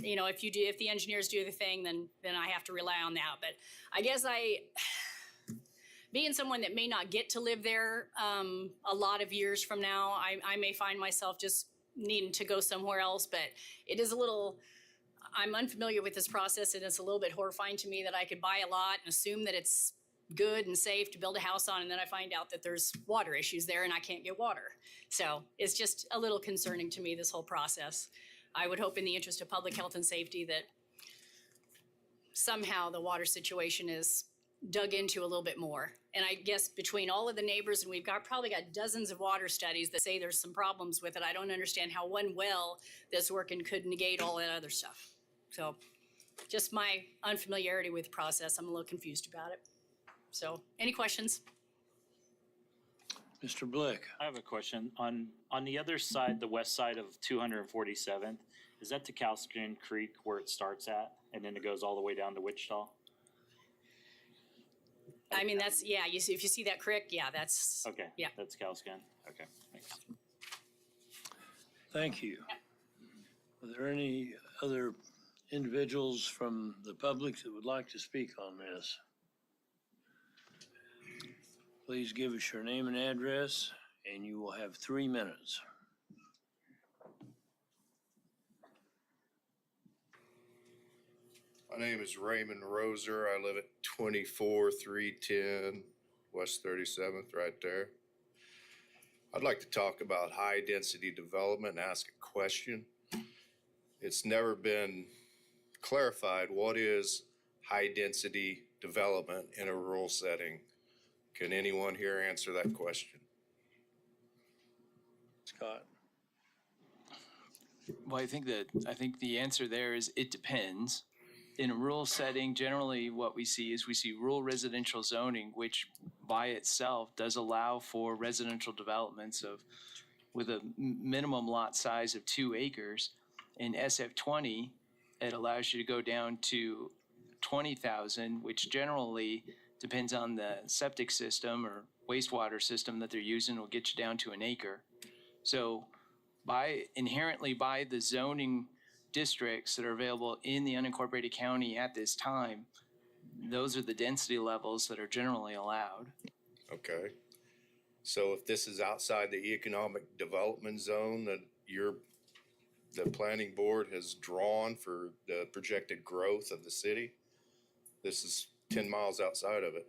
You know, if the engineers do the thing, then I have to rely on that. But I guess being someone that may not get to live there a lot of years from now, I may find myself just needing to go somewhere else. But it is I'm unfamiliar with this process, and it's a little bit horrifying to me that I could buy a lot and assume that it's good and safe to build a house on, and then I find out that there's water issues there and I can't get water. So it's just a little concerning to me, this whole process. I would hope in the interest of public health and safety that somehow the water situation is dug into a little bit more. And I guess between all of the neighbors, and we've probably got dozens of water studies that say there's some problems with it, I don't understand how one well that's working could negate all that other stuff. So just my unfamiliarity with the process, I'm a little confused about it. So, any questions? Mr. Blick. I have a question. On the other side, the west side of 247th, is that Tecalskin Creek where it starts at? And then it goes all the way down to Wichita? I mean, that's, yeah, if you see that creek, yeah, that's. Okay. Yeah. That's Tecalskin. Okay, thanks. Thank you. Are there any other individuals from the public that would like to speak on this? Please give us your name and address, and you will have 3 minutes. My name is Raymond Roser. I live at 24310 West 37th, right there. I'd like to talk about high-density development and ask a question. It's never been clarified what is high-density development in a rural setting. Can anyone here answer that question? Scott? Well, I think the answer there is it depends. In a rural setting, generally what we see rural residential zoning, which by itself does allow for residential developments with a minimum lot size of 2 acres. In SF20, it allows you to go down to 20,000, which generally depends on the septic system or wastewater system that they're using, will get you down to 1 acre. So inherently by the zoning districts that are available in the unincorporated county at this time, those are the density levels that are generally allowed. Okay. So if this is outside the economic development zone that the planning board has drawn for the projected growth of the city, this is 10 miles outside of it.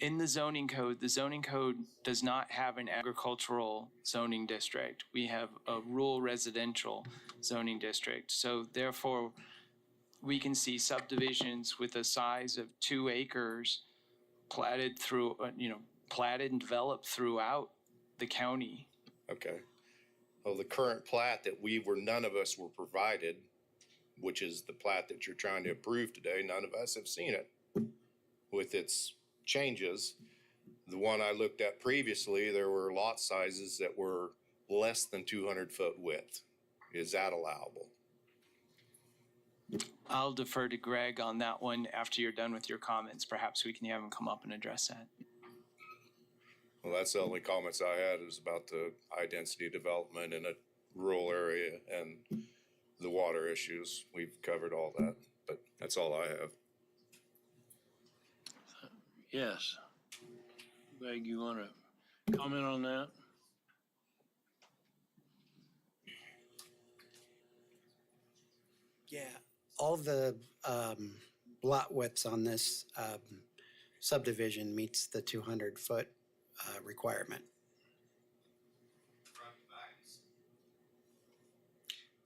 In the zoning code does not have an agricultural zoning district. We have a rural residential zoning district. So therefore, we can see subdivisions with a size of 2 acres platted and developed throughout the county. Okay. Well, the current plat that none of us were provided, which is the plat that you're trying to approve today, none of us have seen it with its changes. The one I looked at previously, there were lot sizes that were less than 200-foot width. Is that allowable? I'll defer to Greg on that one after you're done with your comments. Perhaps we can have him come up and address that. Well, that's the only comments I had is about the high density development in a rural area and the water issues. We've covered all that, but that's all I have. Yes. Greg, you want to comment on that? Yeah, all the lot widths on this subdivision meets the 200-foot requirement.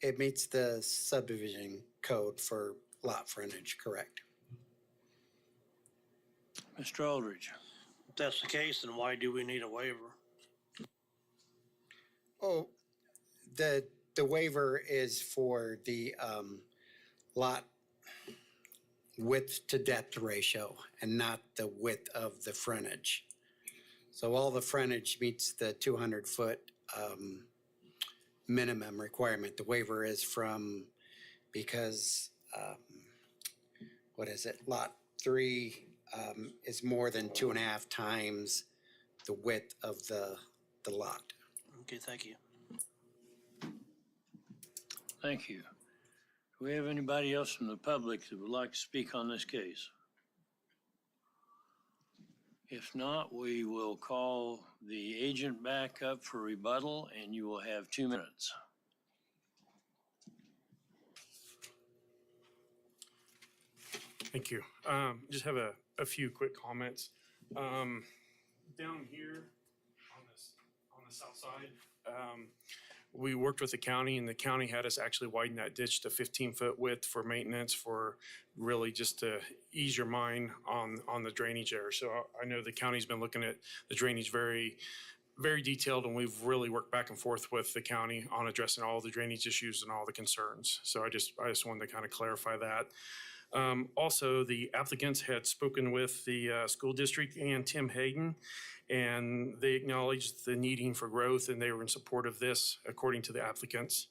It meets the subdivision code for lot frontage, correct? Mr. Aldridge? If that's the case, then why do we need a waiver? Oh, the waiver is for the lot width to depth ratio and not the width of the frontage. So all the frontage meets the 200-foot minimum requirement. The waiver is from, because, what is it, lot 3 is more than 2.5 times the width of the lot. Okay, thank you. Thank you. Do we have anybody else from the public that would like to speak on this case? If not, we will call the agent back up for rebuttal, and you will have 2 minutes. Thank you. Just have a few quick comments. Down here on the south side, we worked with the county, and the county had us actually widen that ditch to 15-foot width for maintenance, for really just to ease your mind on the drainage there. So I know the county's been looking at the drainage very, very detailed, and we've really worked back and forth with the county on addressing all the drainage issues and all the concerns. So I just wanted to kind of clarify that. Also, the applicants had spoken with the school district and Tim Hayden, and they acknowledged the needing for growth, and they were in support of this, according to the applicants.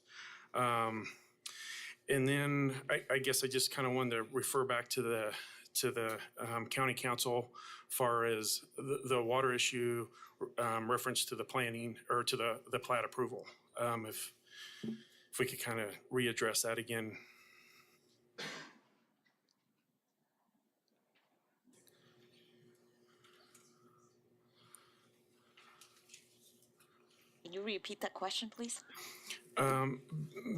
And then I guess I just kind of wanted to refer back to the county council far as the water issue, reference to the planning, or to the plat approval. If we could kind of readdress that again. Can you repeat that question, please?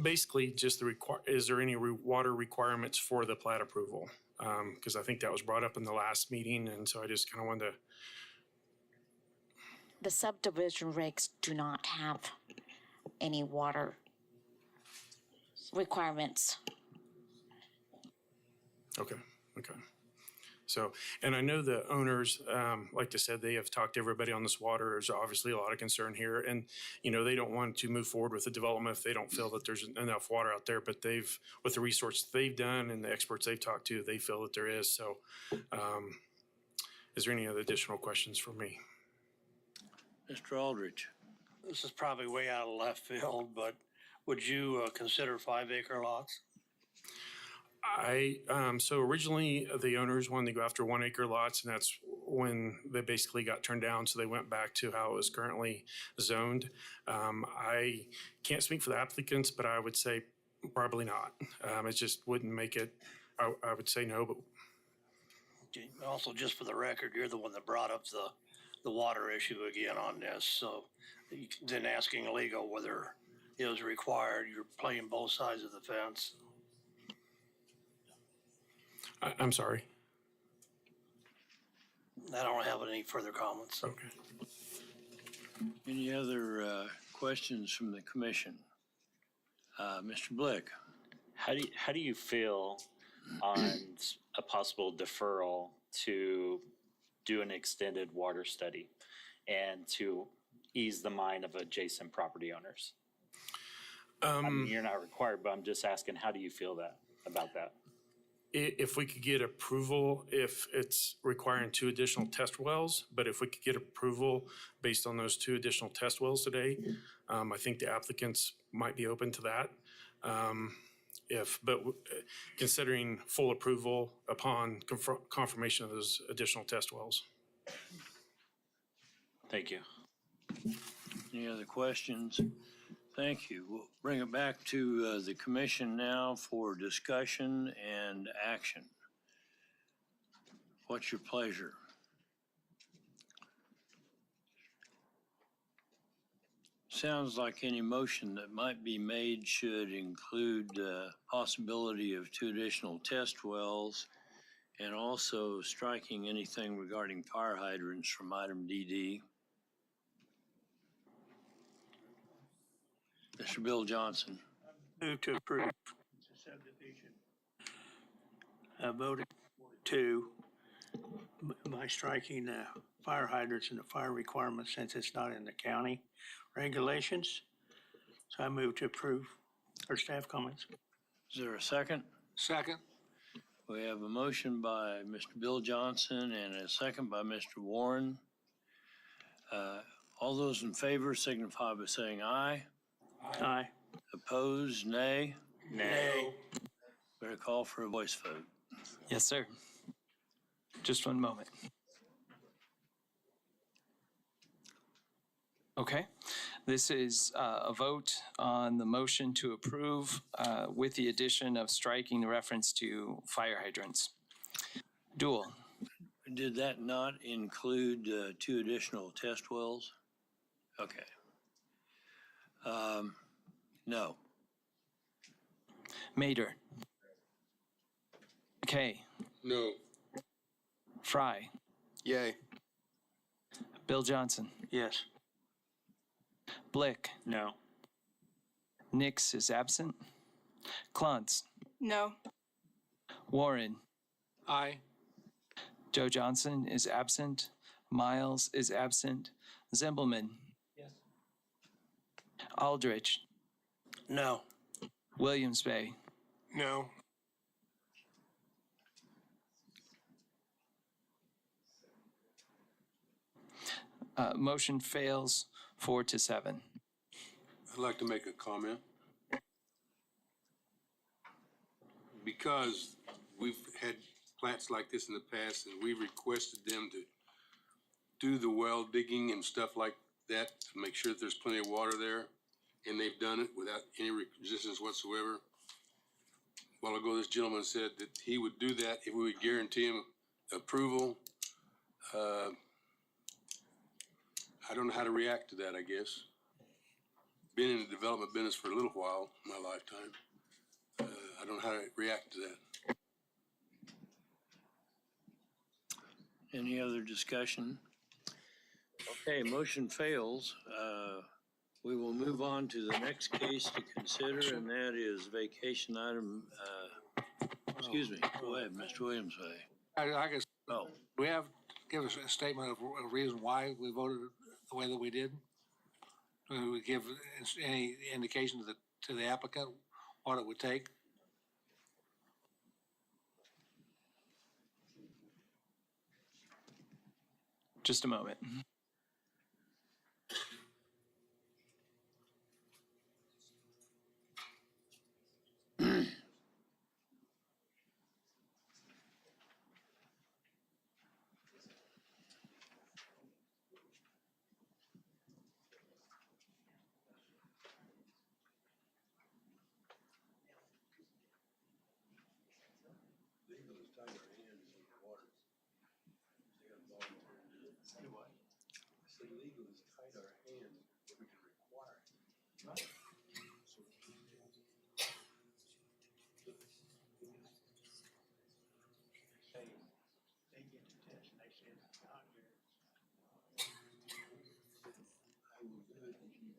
Basically, just is there any water requirements for the plat approval? Because I think that was brought up in the last meeting, and so I just kind of wanted to. The subdivision regs do not have any water requirements. Okay. So, and I know the owners, like I said, they have talked to everybody on this water. There's obviously a lot of concern here, and they don't want to move forward with the development if they don't feel that there's enough water out there. But with the research they've done and the experts they've talked to, they feel that there is. So, is there any other additional questions for me? Mr. Aldrich. This is probably way out of left field, but would you consider 5-acre lots? So originally the owners wanted to go after 1-acre lots, and that's when they basically got turned down. So they went back to how it was currently zoned. I can't speak for the applicants, but I would say probably not. It just wouldn't make it. I would say no, but. Okay. Also, just for the record, you're the one that brought up the water issue again on this. So then asking legal whether it was required, you're playing both sides of the fence. I'm sorry. I don't have any further comments. Okay. Any other questions from the commission? Mr. Blick. How do you feel on a possible deferral to do an extended water study and to ease the mind of adjacent property owners? I mean, you're not required, but I'm just asking, how do you feel about that? If we could get approval, if it's requiring 2 additional test wells, but if we could get approval based on those 2 additional test wells today, I think the applicants might be open to that. But considering full approval upon confirmation of those additional test wells. Thank you. Any other questions? Thank you. We'll bring it back to the commission now for discussion and action. What's your pleasure? Sounds like any motion that might be made should include possibility of 2 additional test wells, and also striking anything regarding fire hydrants from item DD. Mr. Bill Johnson. Move to approve. Voted 2 by striking fire hydrants and the fire requirements since it's not in the county regulations. So I move to approve. Or staff comments. Is there a second? Second. We have a motion by Mr. Bill Johnson and a second by Mr. Warren. All those in favor signify by saying aye. Aye. Opposed, nay. Nay. Better call for a voice vote. Yes, sir. Just one moment. Okay, this is a vote on the motion to approve with the addition of striking the reference to fire hydrants. Duel, Did that not include 2 additional test wells? Okay. No. Mater. McKay, No. Fry, Yay. Bill Johnson, Yes. Blick, No. Nix is absent. Klontz, No. Warren, Aye. Joe Johnson is absent. Miles is absent. Zimbelman. Yes. Aldrich, No. Williams Bay, No. motion fails 4-7. I'd like to make a comment. Because we've had plants like this in the past and we've requested them to do the well digging and stuff like that to make sure that there's plenty of water there, and they've done it without any resistance whatsoever. A while ago, this gentleman said that he would do that if we would guarantee him approval. I don't know how to react to that, I guess. Been in the development business for a little while in my lifetime. I don't know how to react to that. Any other discussion? Okay, motion fails. We will move on to the next case to consider, and that is vacation item, excuse me, go ahead, Mr. Williams. I guess, Oh, we have, give us a statement of a reason why we voted the way that we did? Do we give any indication to the applicant what it would take? Just a moment.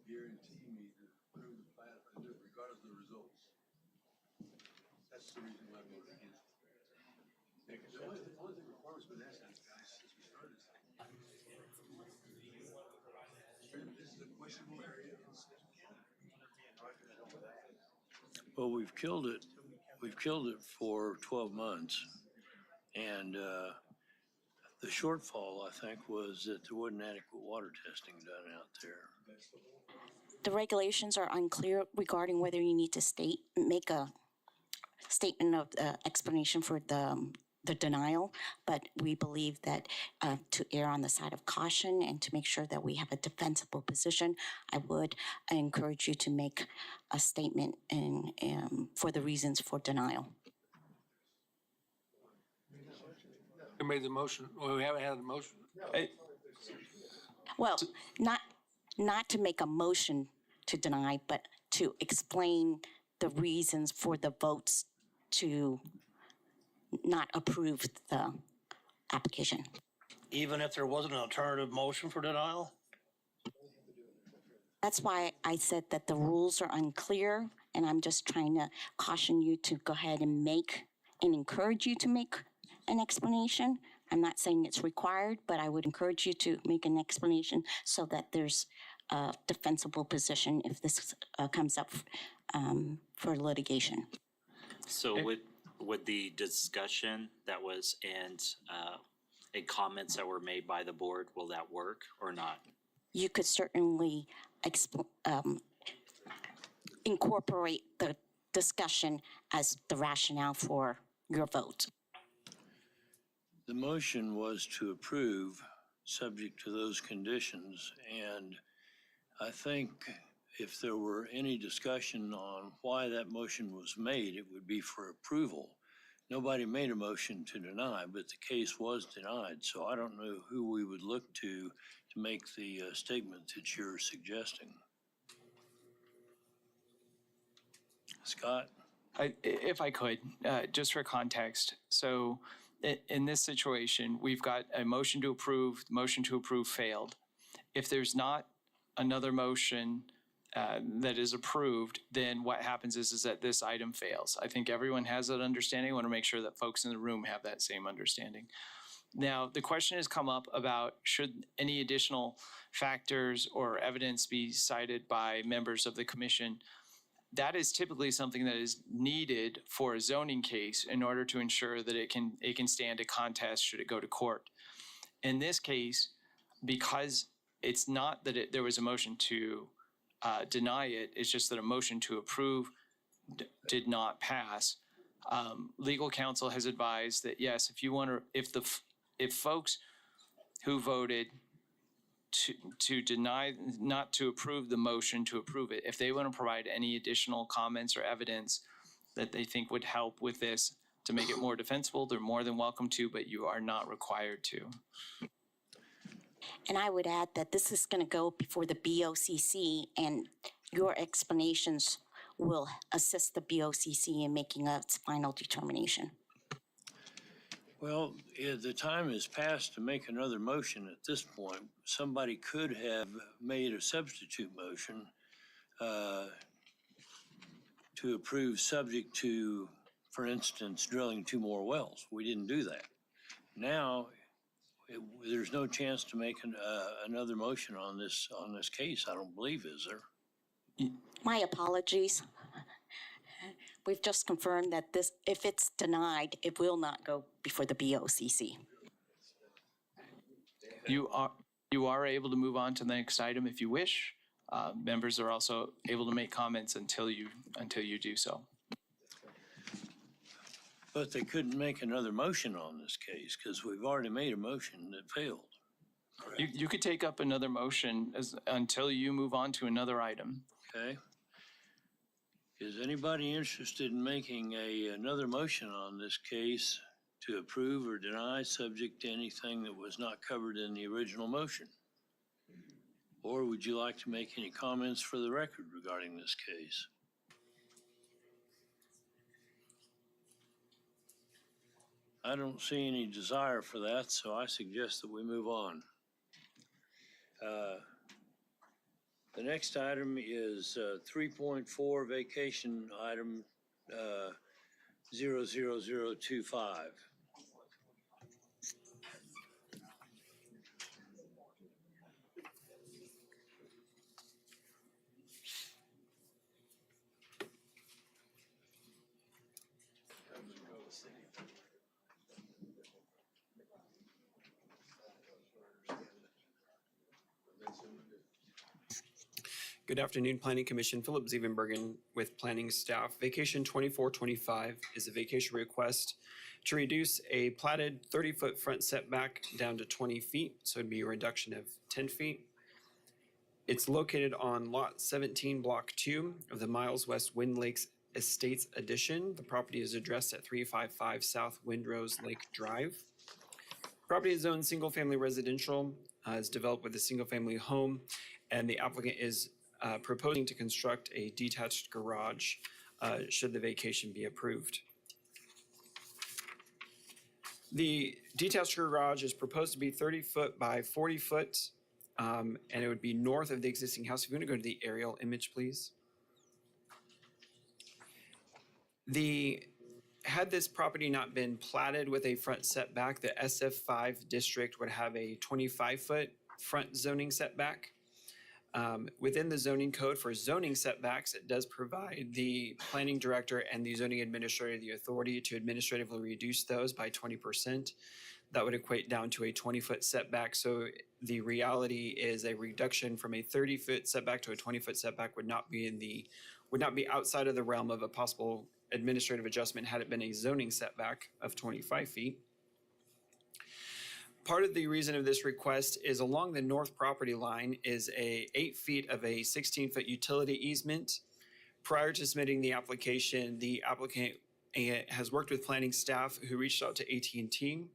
Guarantee me to approve the plan regardless of the results. That's the reason why I voted against it. Because the only thing requirement's been asked of you guys since we started. This is a questionable area. well, we've killed it. We've killed it for 12 months. And the shortfall, I think, was that there wasn't adequate water testing done out there. The regulations are unclear regarding whether you need to make a statement of explanation for the denial, but we believe that to err on the side of caution and to make sure that we have a defensible position, I would encourage you to make a statement for the reasons for denial. Who made the motion? Well, we haven't had a motion. Well, not to make a motion to deny, but to explain the reasons for the votes to not approve the application. Even if there wasn't an alternative motion for denial? That's why I said that the rules are unclear, and I'm just trying to caution you to go ahead and make and encourage you to make an explanation. I'm not saying it's required, but I would encourage you to make an explanation so that there's a defensible position if this comes up for litigation. So would the discussion that was and comments that were made by the board, will that work or not? you could certainly incorporate the discussion as the rationale for your vote. The motion was to approve, subject to those conditions, and I think if there were any discussion on why that motion was made, it would be for approval. Nobody made a motion to deny, but the case was denied, so I don't know who we would look to make the statement that you're suggesting. Scott? If I could, just for context, so in this situation, we've got a motion to approve, the motion to approve failed. If there's not another motion that is approved, then what happens is that this item fails. I think everyone has that understanding. I want to make sure that folks in the room have that same understanding. Now, the question has come up about should any additional factors or evidence be cited by members of the commission. That is typically something that is needed for a zoning case in order to ensure that it can stand a contest should it go to court. In this case, because it's not that there was a motion to deny it, it's just that a motion to approve did not pass. Legal counsel has advised that yes, if you want to, if folks who voted to deny, not to approve the motion to approve it, if they want to provide any additional comments or evidence that they think would help with this to make it more defensible, they're more than welcome to, but you are not required to. And I would add that this is going to go before the BOCC, and your explanations will assist the BOCC in making its final determination. Well, the time has passed to make another motion at this point. Somebody could have made a substitute motion to approve subject to, for instance, drilling 2 more wells. We didn't do that. Now, there's no chance to make another motion on this case, I don't believe, is there? My apologies. We've just confirmed that this, if it's denied, it will not go before the BOCC. You are able to move on to the next item if you wish. Members are also able to make comments until you do so. But they couldn't make another motion on this case because we've already made a motion that failed. You could take up another motion until you move on to another item. Okay. Is anybody interested in making another motion on this case to approve or deny subject to anything that was not covered in the original motion? Or would you like to make any comments for the record regarding this case? I don't see any desire for that, so I suggest that we move on. The next item is 3.4 vacation item 00025. Good afternoon, Planning Commission. Philip Zievenbergen with planning staff. Vacation 2425 is a vacation request to reduce a platted 30-foot front setback down to 20 feet, so it'd be a reduction of 10 feet. It's located on Lot 17, Block 2 of the Miles West Wind Lakes Estates Addition. The property is addressed at 355 South Windrose Lake Drive. Property is zoned single-family residential, is developed with a single-family home, and the applicant is proposing to construct a detached garage should the vacation be approved. The detached garage is proposed to be 30 foot by 40 foot, and it would be north of the existing house. If you want to go to the aerial image, please. Had this property not been platted with a front setback, the SF5 district would have a 25-foot front zoning setback. Within the zoning code for zoning setbacks, it does provide the planning director and the zoning administrator the authority to administratively reduce those by 20%. that would equate down to a 20-foot setback. So the reality is a reduction from a 30-foot setback to a 20-foot setback would not be outside of the realm of a possible administrative adjustment had it been a zoning setback of 25 feet. Part of the reason of this request is along the north property line is 8 feet of a 16-foot utility easement. Prior to submitting the applicant has worked with planning staff who reached out to AT&T,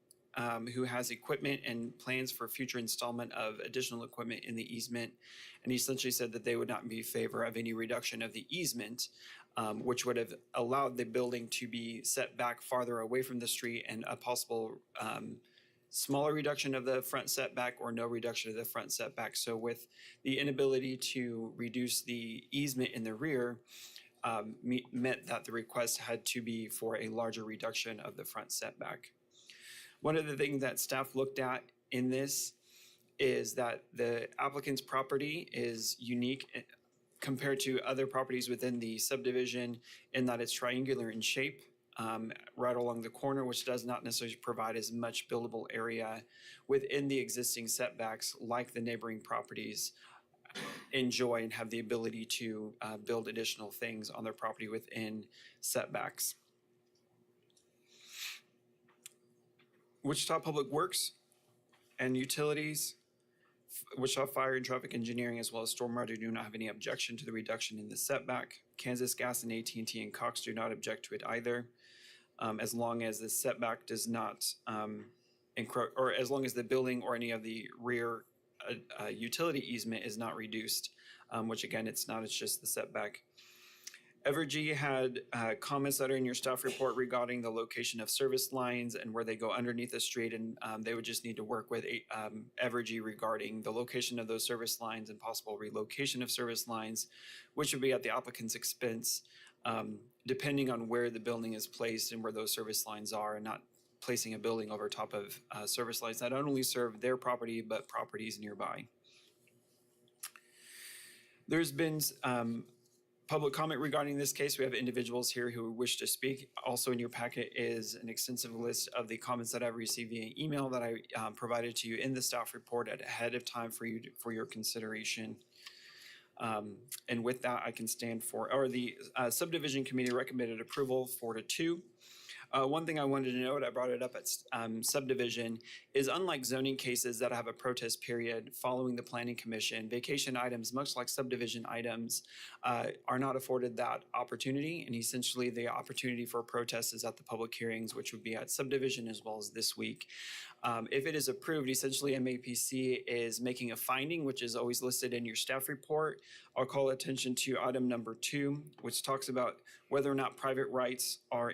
who has equipment and plans for future installment of additional equipment in the easement. And he essentially said that they would not be in favor of any reduction of the easement, which would have allowed the building to be set back farther away from the street and a possible smaller reduction of the front setback or no reduction of the front setback. So with the inability to reduce the easement in the rear, meant that the request had to be for a larger reduction of the front setback. One of the things that staff looked at in this is that the applicant's property is unique compared to other properties within the subdivision in that it's triangular in shape. Right along the corner, which does not necessarily provide as much buildable area within the existing setbacks like the neighboring properties enjoy and have the ability to build additional things on their property within setbacks. Wichita Public Works and Utilities, Wichita Fire and Traffic Engineering, as well as Stormwater do not have any objection to the reduction in the setback. Kansas Gas and AT&T and Cox do not object to it either. As long as the setback does not encroach, or as long as the building or any of the rear utility easement is not reduced, which again, it's not, it's just the setback. Evergy had comments that are in your staff report regarding the location of service lines and where they go underneath the street, and they would just need to work with Evergy regarding the location of those service lines and possible relocation of service lines, which would be at the applicant's expense, depending on where the building is placed and where those service lines are, and not placing a building over top of service lines that not only serve their property, but properties nearby. There's been public comment regarding this case. We have individuals here who wish to speak. Also in your packet is an extensive list of the comments that I've received via email that I provided to you in the staff report ahead of time for your consideration. And with that, I can stand for, or the subdivision committee recommended approval 4-2. One thing I wanted to note, I brought it up at subdivision, is unlike zoning cases that have a protest period following the planning commission, vacation items, much like subdivision items, are not afforded that opportunity. And essentially the opportunity for a protest is at the public hearings, which would be at subdivision as well as this week. If it is approved, essentially MAPC is making a finding, which is always listed in your staff report. I'll call attention to item number 2, which talks about whether or not private rights are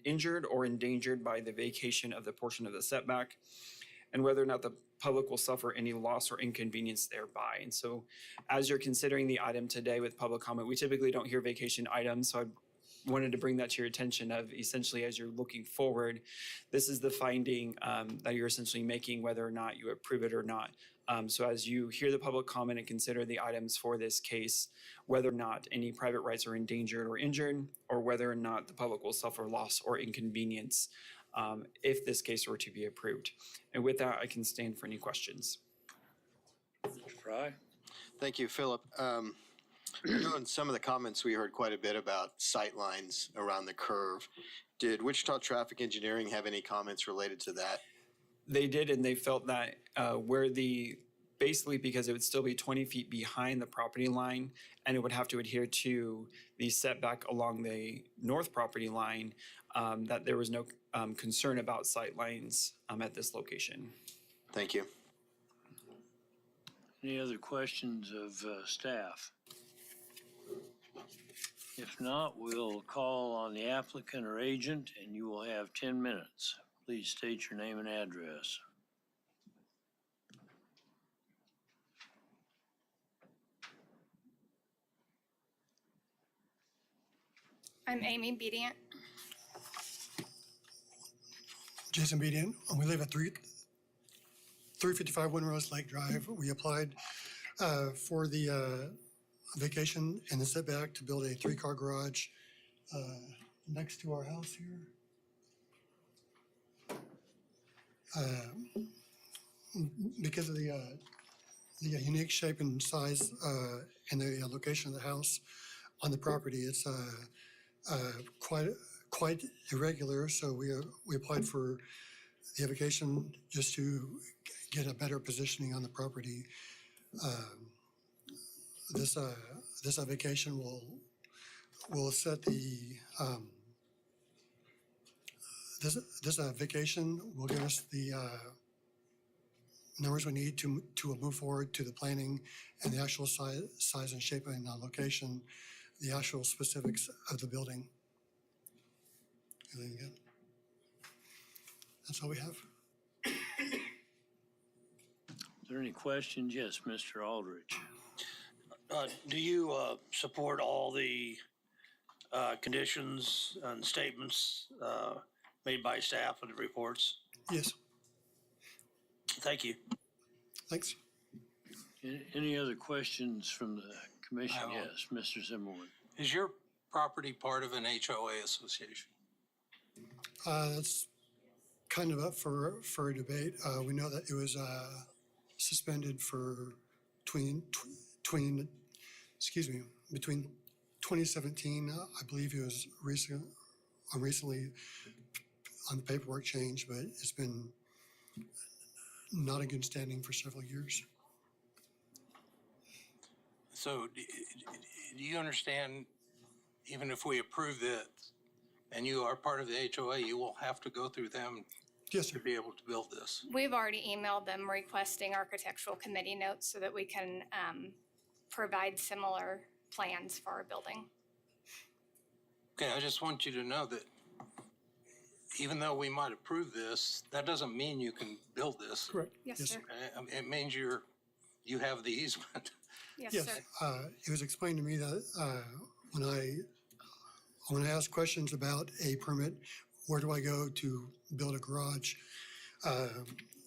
injured or endangered by the vacation of the portion of the setback, and whether or not the public will suffer any loss or inconvenience thereby. And so as you're considering the item today with public comment, we typically don't hear vacation items, so I wanted to bring that to your attention of essentially as you're looking forward, this is the finding that you're essentially making whether or not you approve it or not. So as you hear the public comment and consider the items for this case, whether or not any private rights are endangered or injured, or whether or not the public will suffer loss or inconvenience if this case were to be approved. And with that, I can stand for any questions. Fry? Thank you, Philip. I know in some of the comments, we heard quite a bit about sight lines around the curve. Did Wichita Traffic Engineering have any comments related to that? They did, and they felt that basically because it would still be 20 feet behind the property line, and it would have to adhere to the setback along the north property line, that there was no concern about sight lines at this location. Thank you. Any other questions of staff? If not, we'll call on the applicant or agent, and you will have 10 minutes. Please state your name and address. I'm Amy Bedient. Jason Bedient. We live at 355 Windrose Lake Drive. We applied for the vacation in the setback to build a 3-car garage next to our house here. because of the unique shape and size and the location of the house on the property, it's quite irregular. So we applied for the avocation just to get a better positioning on the property. This avocation will set the this vacation will give us the numbers we need to move forward to the planning and the actual size and shape and location, the actual specifics of the building. Anything again? That's all we have. Is there any questions? Yes, Mr. Aldrich. Do you support all the conditions and statements made by staff in the reports? Yes. Thank you. Thanks. Any other questions from the commission? Yes, Mr. Zimmerman. Is your property part of an HOA association? That's kind of up for a debate. We know that it was suspended for between 2017. I believe it was recently on the paperwork change, but it's been not in good standing for several years. So do you understand, even if we approve this and you are part of the HOA, you will have to go through them to be able to build this? We've already emailed them requesting architectural committee notes so that we can provide similar plans for our building. Okay, I just want you to know that even though we might approve this, that doesn't mean you can build this. Correct. Yes, sir. Okay? It means you have the easement. Yes, Yes, sir. it was explained to me that when I ask questions about a permit, where do I go to build a garage?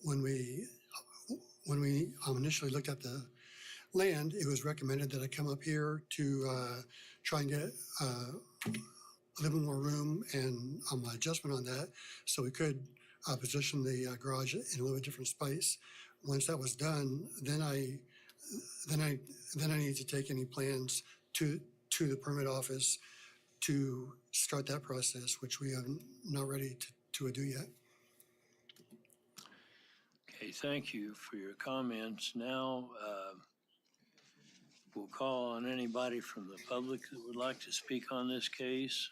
When we initially looked at the land, it was recommended that I come up here to try and get a little more room and adjustment on that, so we could position the garage in a little bit different space. Once that was done, then I need to take any plans to the permit office to start that process, which we are not ready to do yet. Okay, thank you for your comments. Now, we'll call on anybody from the public that would like to speak on this case.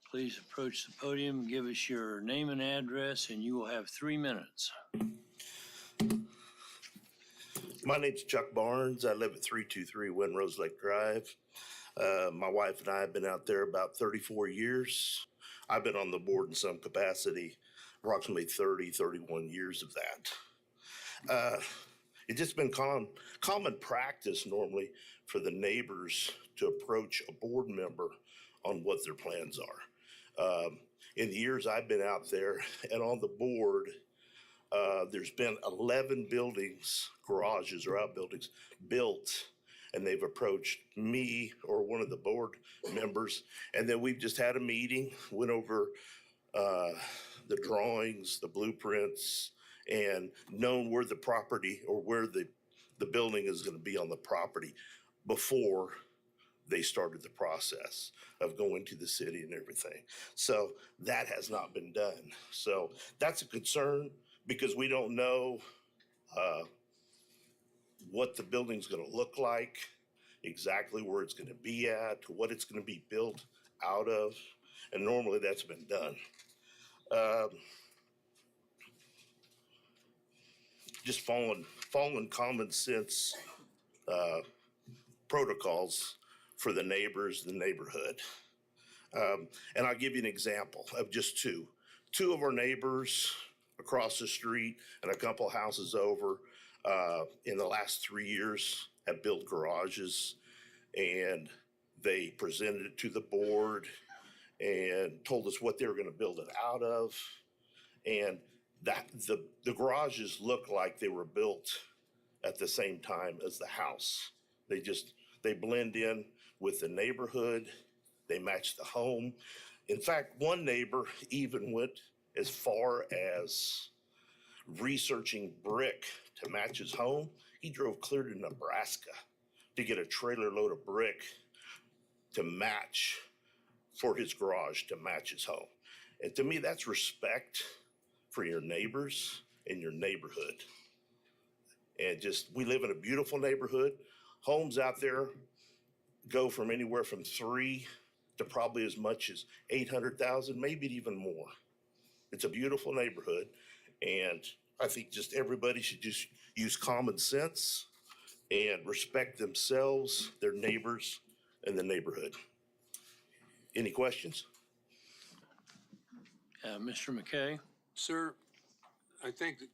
Please approach the podium, give us your name and address, and you will have 3 minutes. My name's Chuck Barnes. I live at 323 Windrose Lake Drive. My wife and I have been out there about 34 years. I've been on the board in some capacity, approximately 31 years of that. It's just been common practice normally for the neighbors to approach a board member on what their plans are. In the years I've been out there and on the board, there's been 11 buildings, garages or outbuildings built, and they've approached me or one of the board members, and then we've just had a meeting, went over the drawings, the blueprints, and known where the property or where the building is going to be on the property before they started the process of going to the city and everything. So that has not been done. So that's a concern because we don't know what the building's going to look like, exactly where it's going to be at, what it's going to be built out of, and normally that's been done. Just following common sense protocols for the neighbors, the neighborhood. And I'll give you an example of just two. Two of our neighbors across the street and a couple houses over in the last 3 years have built garages, and they presented it to the board and told us what they were going to build it out of. And that the garages look like they were built at the same time as the house. They blend in with the neighborhood. They match the home. In fact, one neighbor even went As far as researching brick to match his home, he drove clear to Nebraska to get a trailer load of brick to match for his garage to match his home. And to me, that's respect for your neighbors and your neighborhood. And just, we live in a beautiful neighborhood. Homes out there go from anywhere from 3 to probably as much as 800,000, maybe even more. It's a beautiful neighborhood. And I think just everybody should just use common sense and respect themselves, their neighbors, and the neighborhood. Any questions? Mr. McKay? Sir, I think that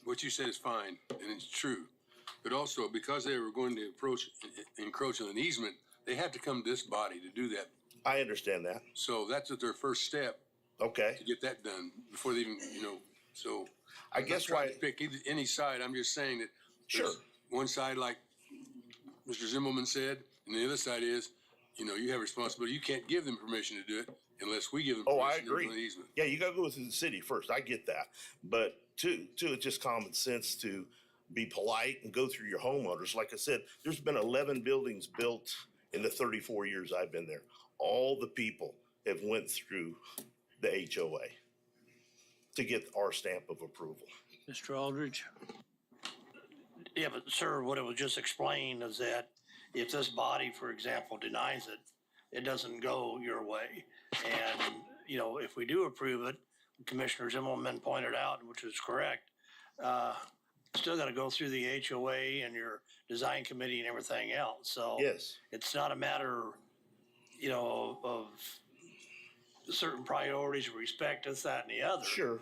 what you said is fine, and it's true. But also, because they were going to encroach on an easement, they had to come to this body to do that. I understand that. So that's their first step. Okay. To get that done before they even, so. I guess why. To pick any side, I'm just saying that. Sure. One side, like Mr. Zimmelman said, and the other side is, you have responsibility. You can't give them permission to do it unless we give them permission. Oh, I to do agree. an easement. Yeah, you gotta go through the city first. I get that. But two, it's just common sense to be polite and go through your homeowners. Like I said, there's been 11 buildings built in the 34 years I've been there. All the people have went through the HOA to get our stamp of approval. Mr. Aldridge? Yeah, but sir, what it was just explained is that if this body, for example, denies it, it doesn't go your way. And, if we do approve it, Commissioner Zimmelman pointed out, which is correct, still got to go through the HOA and your design committee and everything else. So yes, it's not a matter, of certain priorities, respect, this, that, and the other. Sure.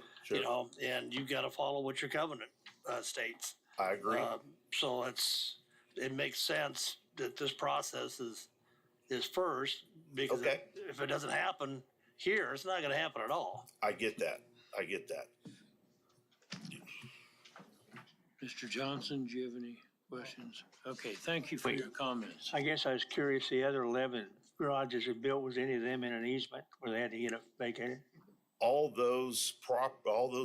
And you got to follow what your covenant states. I agree. So it makes sense that this process is first, because if it doesn't happen here, it's not going to happen at all. I get that. Mr. Johnson, do you have any questions? Okay, thank you for your comments. I guess I was curious, the other 11 garages are built, was any of them in an easement where they had to get it vacated? All those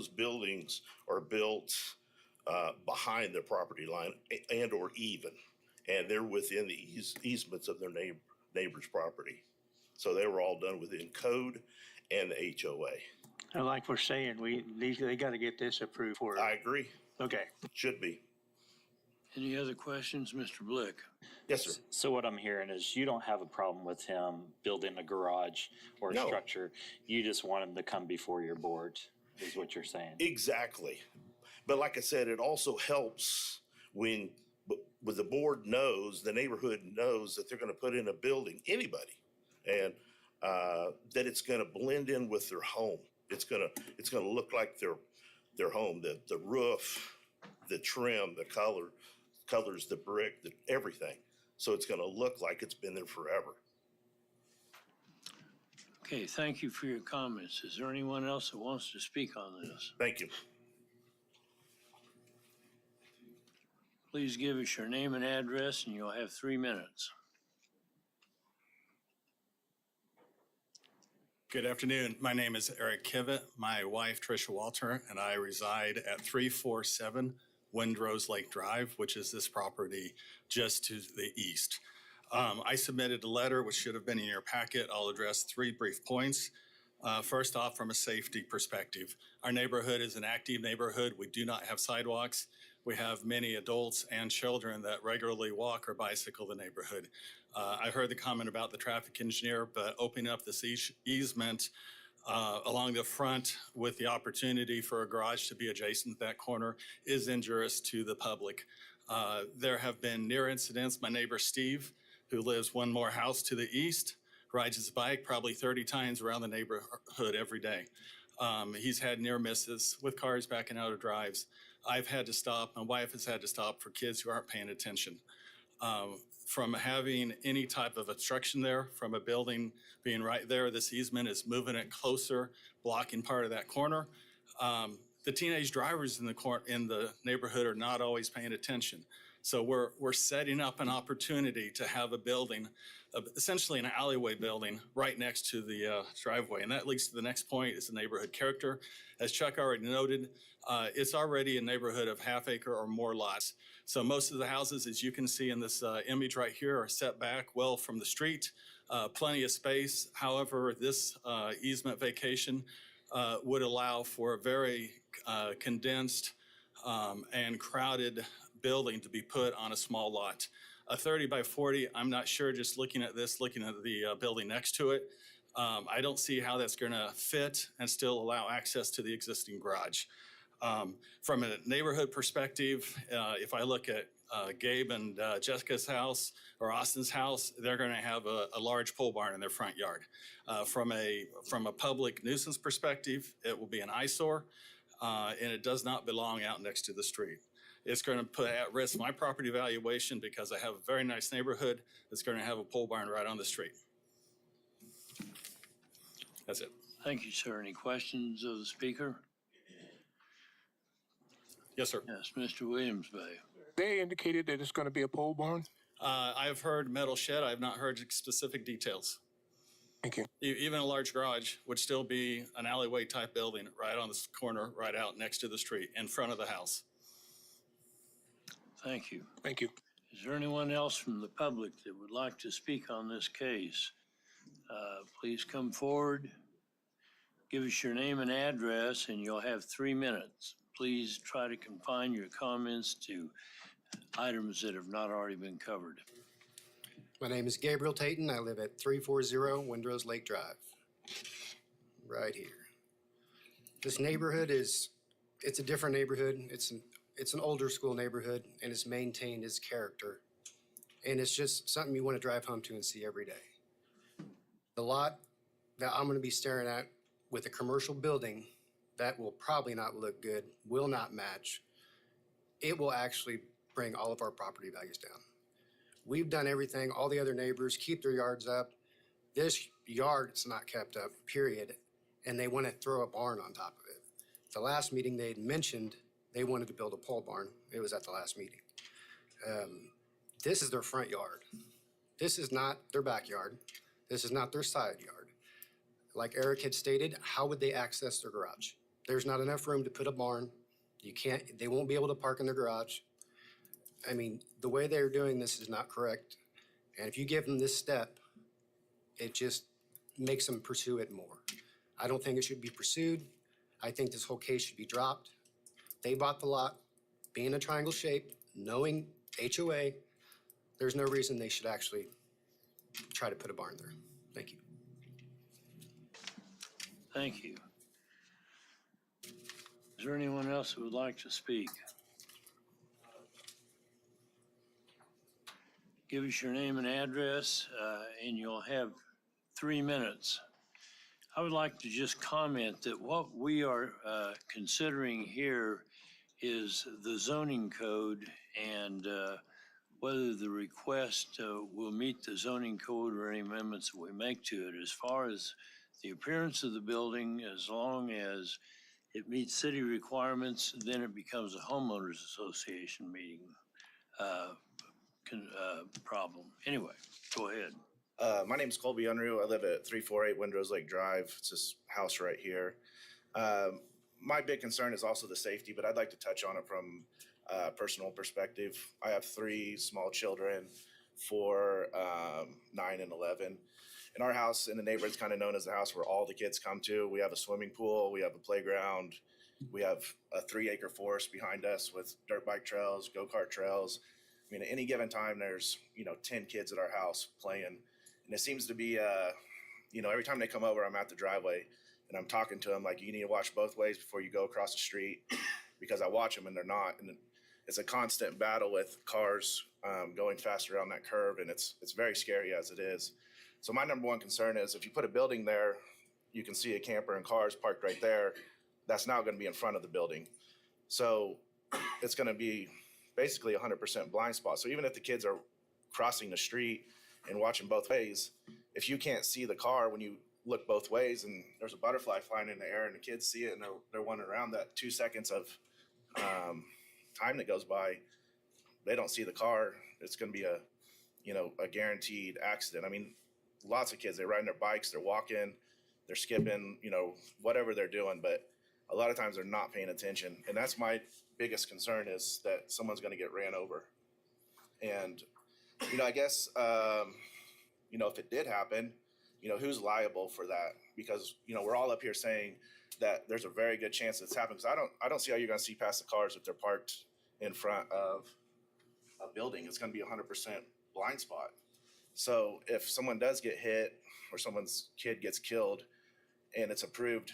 buildings are built behind their property line and or even, and they're within the easements of their neighbor's property. So they were all done within code and the HOA. And like we're saying, they got to get this approved for it. I agree. Okay. Should be. Any other questions, Mr. Blick? Yes, sir. So what I'm hearing is you don't have a problem with him building a garage or a structure. You just want him to come before your board, is what you're saying. Exactly. But like I said, it also helps when the board knows, the neighborhood knows that they're going to put in a building, anybody, and that it's going to blend in with their home. It's going to look like their home, the roof, the trim, the colors, the brick, everything. So it's going to look like it's been there forever. Okay, thank you for your comments. Is there anyone else that wants to speak on this? Thank you. Please give us your name and address, and you'll have 3 minutes. Good afternoon. My name is Eric Kivett. My wife, Tricia Walter, and I reside at 347 Windrose Lake Drive, which is this property just to the east. I submitted a letter which should have been in your packet. I'll address 3 brief points. First off, from a safety perspective, our neighborhood is an active neighborhood. We do not have sidewalks. We have many adults and children that regularly walk or bicycle the neighborhood. I heard the comment about the traffic engineer, but opening up this easement along the front with the opportunity for a garage to be adjacent to that corner is injurious to the public. There have been near incidents. My neighbor Steve, who lives one more house to the east, rides his bike probably 30 times around the neighborhood every day. He's had near misses with cars backing out of drives. I've had to stop, my wife has had to stop for kids who aren't paying attention. From having any type of obstruction there, from a building being right there, this easement is moving it closer, blocking part of that corner. The teenage drivers in the neighborhood are not always paying attention. So we're setting up an opportunity to have a building, essentially an alleyway building right next to the driveway. And that leads to the next point, is the neighborhood character. As Chuck already noted, it's already a neighborhood of half acre or more lots. So most of the houses, as you can see in this image right here, are set back well from the street, plenty of space. However, this easement vacation would allow for a very condensed and crowded building to be put on a small lot. A 30 by 40, I'm not sure, just looking at this, looking at the building next to it, I don't see how that's gonna fit and still allow access to the existing garage. From a neighborhood perspective, if I look at Gabe and Jessica's house or Austin's house, they're gonna have a large pole barn in their front yard. From a public nuisance perspective, it will be an eyesore, and it does not belong out next to the street. It's going to put at risk my property valuation because I have a very nice neighborhood that's going to have a pole barn right on the street. That's it. Thank you, sir. Any questions of the speaker? Yes, sir. Yes, Mr. Williams Bay. They indicated that it's going to be a pole barn? I have heard metal shed. I have not heard specific details. Thank you. Even a large garage would still be an alleyway type building right on this corner, right out next to the street, in front of the house. Thank you. Thank you. Is there anyone else from the public that would like to speak on this case? Please come forward. Give us your name and address, and you'll have 3 minutes. Please try to confine your comments to items that have not already been covered. My name is Gabriel Tayton. I live at 340 Windrose Lake Drive, right here. This neighborhood it's a different neighborhood. It's an older school neighborhood, and it's maintained its character. And it's just something you want to drive home to and see every day. The lot that I'm going to be staring at with a commercial building that will probably not look good, will not match. It will actually bring all of our property values down. We've done everything. All the other neighbors keep their yards up. This yard is not kept up, period. And they want to throw a barn on top of it. The last meeting they had mentioned they wanted to build a pole barn. It was at the last meeting. This is their front yard. This is not their backyard. This is not their side yard. Like Eric had stated, how would they access their garage? There's not enough room to put a barn. They won't be able to park in their garage. I mean, the way they're doing this is not correct. And if you give them this step, it just makes them pursue it more. I don't think it should be pursued. I think this whole case should be dropped. They bought the lot, being a triangle shape, knowing HOA, there's no reason they should actually try to put a barn there. Thank you. Thank you. Is there anyone else who would like to speak? Give us your name and address, and you'll have 3 minutes. I would like to just comment that what we are considering here is the zoning code and whether the request will meet the zoning code or any amendments that we make to it. As far as the appearance of the building, as long as it meets city requirements, then it becomes a homeowners association meeting problem. Anyway, go ahead. My name's Colby Unruh. I live at 348 Windrose Lake Drive. It's this house right here. My big concern is also the safety, but I'd like to touch on it from a personal perspective. I have 3 small children, 4, 9, and 11. And our house in the neighborhood is kind of known as the house where all the kids come to. We have a swimming pool, we have a playground, we have a 3-acre forest behind us with dirt bike trails, go-kart trails. I mean, at any given time, there's, 10 kids at our house playing. And it seems to be, every time they come over, I'm at the driveway and I'm talking to them like, you need to watch both ways before you go across the street, because I watch them and they're not. And it's a constant battle with cars going faster around that curve. And it's very scary as it is. So my number one concern is if you put a building there, you can see a camper and cars parked right there. That's now going to be in front of the building. So it's going to be basically 100% blind spot. So even if the kids are crossing the street and watching both ways, if you can't see the car when you look both ways and there's a butterfly flying in the air and the kids see it and they're wandering around, that 2 seconds of time that goes by, they don't see the car, it's going to be a guaranteed accident. I mean, lots of kids, they're riding their bikes, they're walking, they're skipping, whatever they're doing, but a lot of times they're not paying attention. And that's my biggest concern, is that someone's going to get ran over. And, I guess, if it did happen, who's liable for that? Because, we're all up here saying that there's a very good chance it's happening. Because I don't see how you're going to see past the cars if they're parked in front of a building. It's going to be 100% blind spot. So if someone does get hit or someone's kid gets killed and it's approved,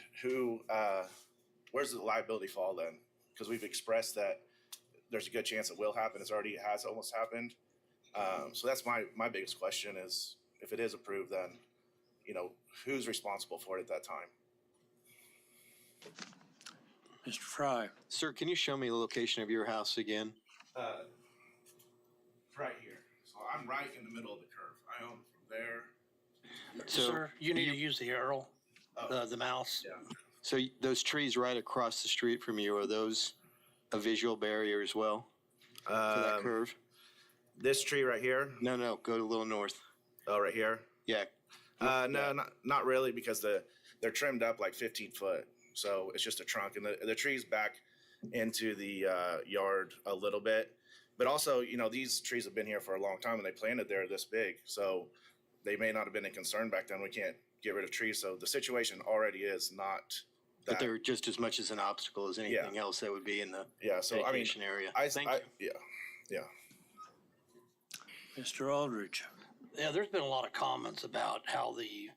where's the liability fall then? Because we've expressed that there's a good chance it will happen. It has almost happened. So that's my biggest question is, if it is approved, then, who's responsible for it at that time? Mr. Fry. Sir, can you show me the location of your house again? Right here. So I'm right in the middle of the curve. I own from there. So Sir, you need to use the arrow, the mouse. Yeah. So those trees right across the street from you, are those a visual barrier as well for that curve? This tree right here? No, go a little north. Oh, right here? Yeah. No, not really, because they're trimmed up like 15 foot. So it's just a trunk, and the tree's back into the yard a little bit. But also, these trees have been here for a long time, and they planted there this big. So they may not have been a concern back then. We can't get rid of trees. So the situation already is not that. But they're just as much as an obstacle as anything else that would be in the vacation area. Thank you. Yeah. Mr. Aldridge. Yeah, there's been a lot of comments about how the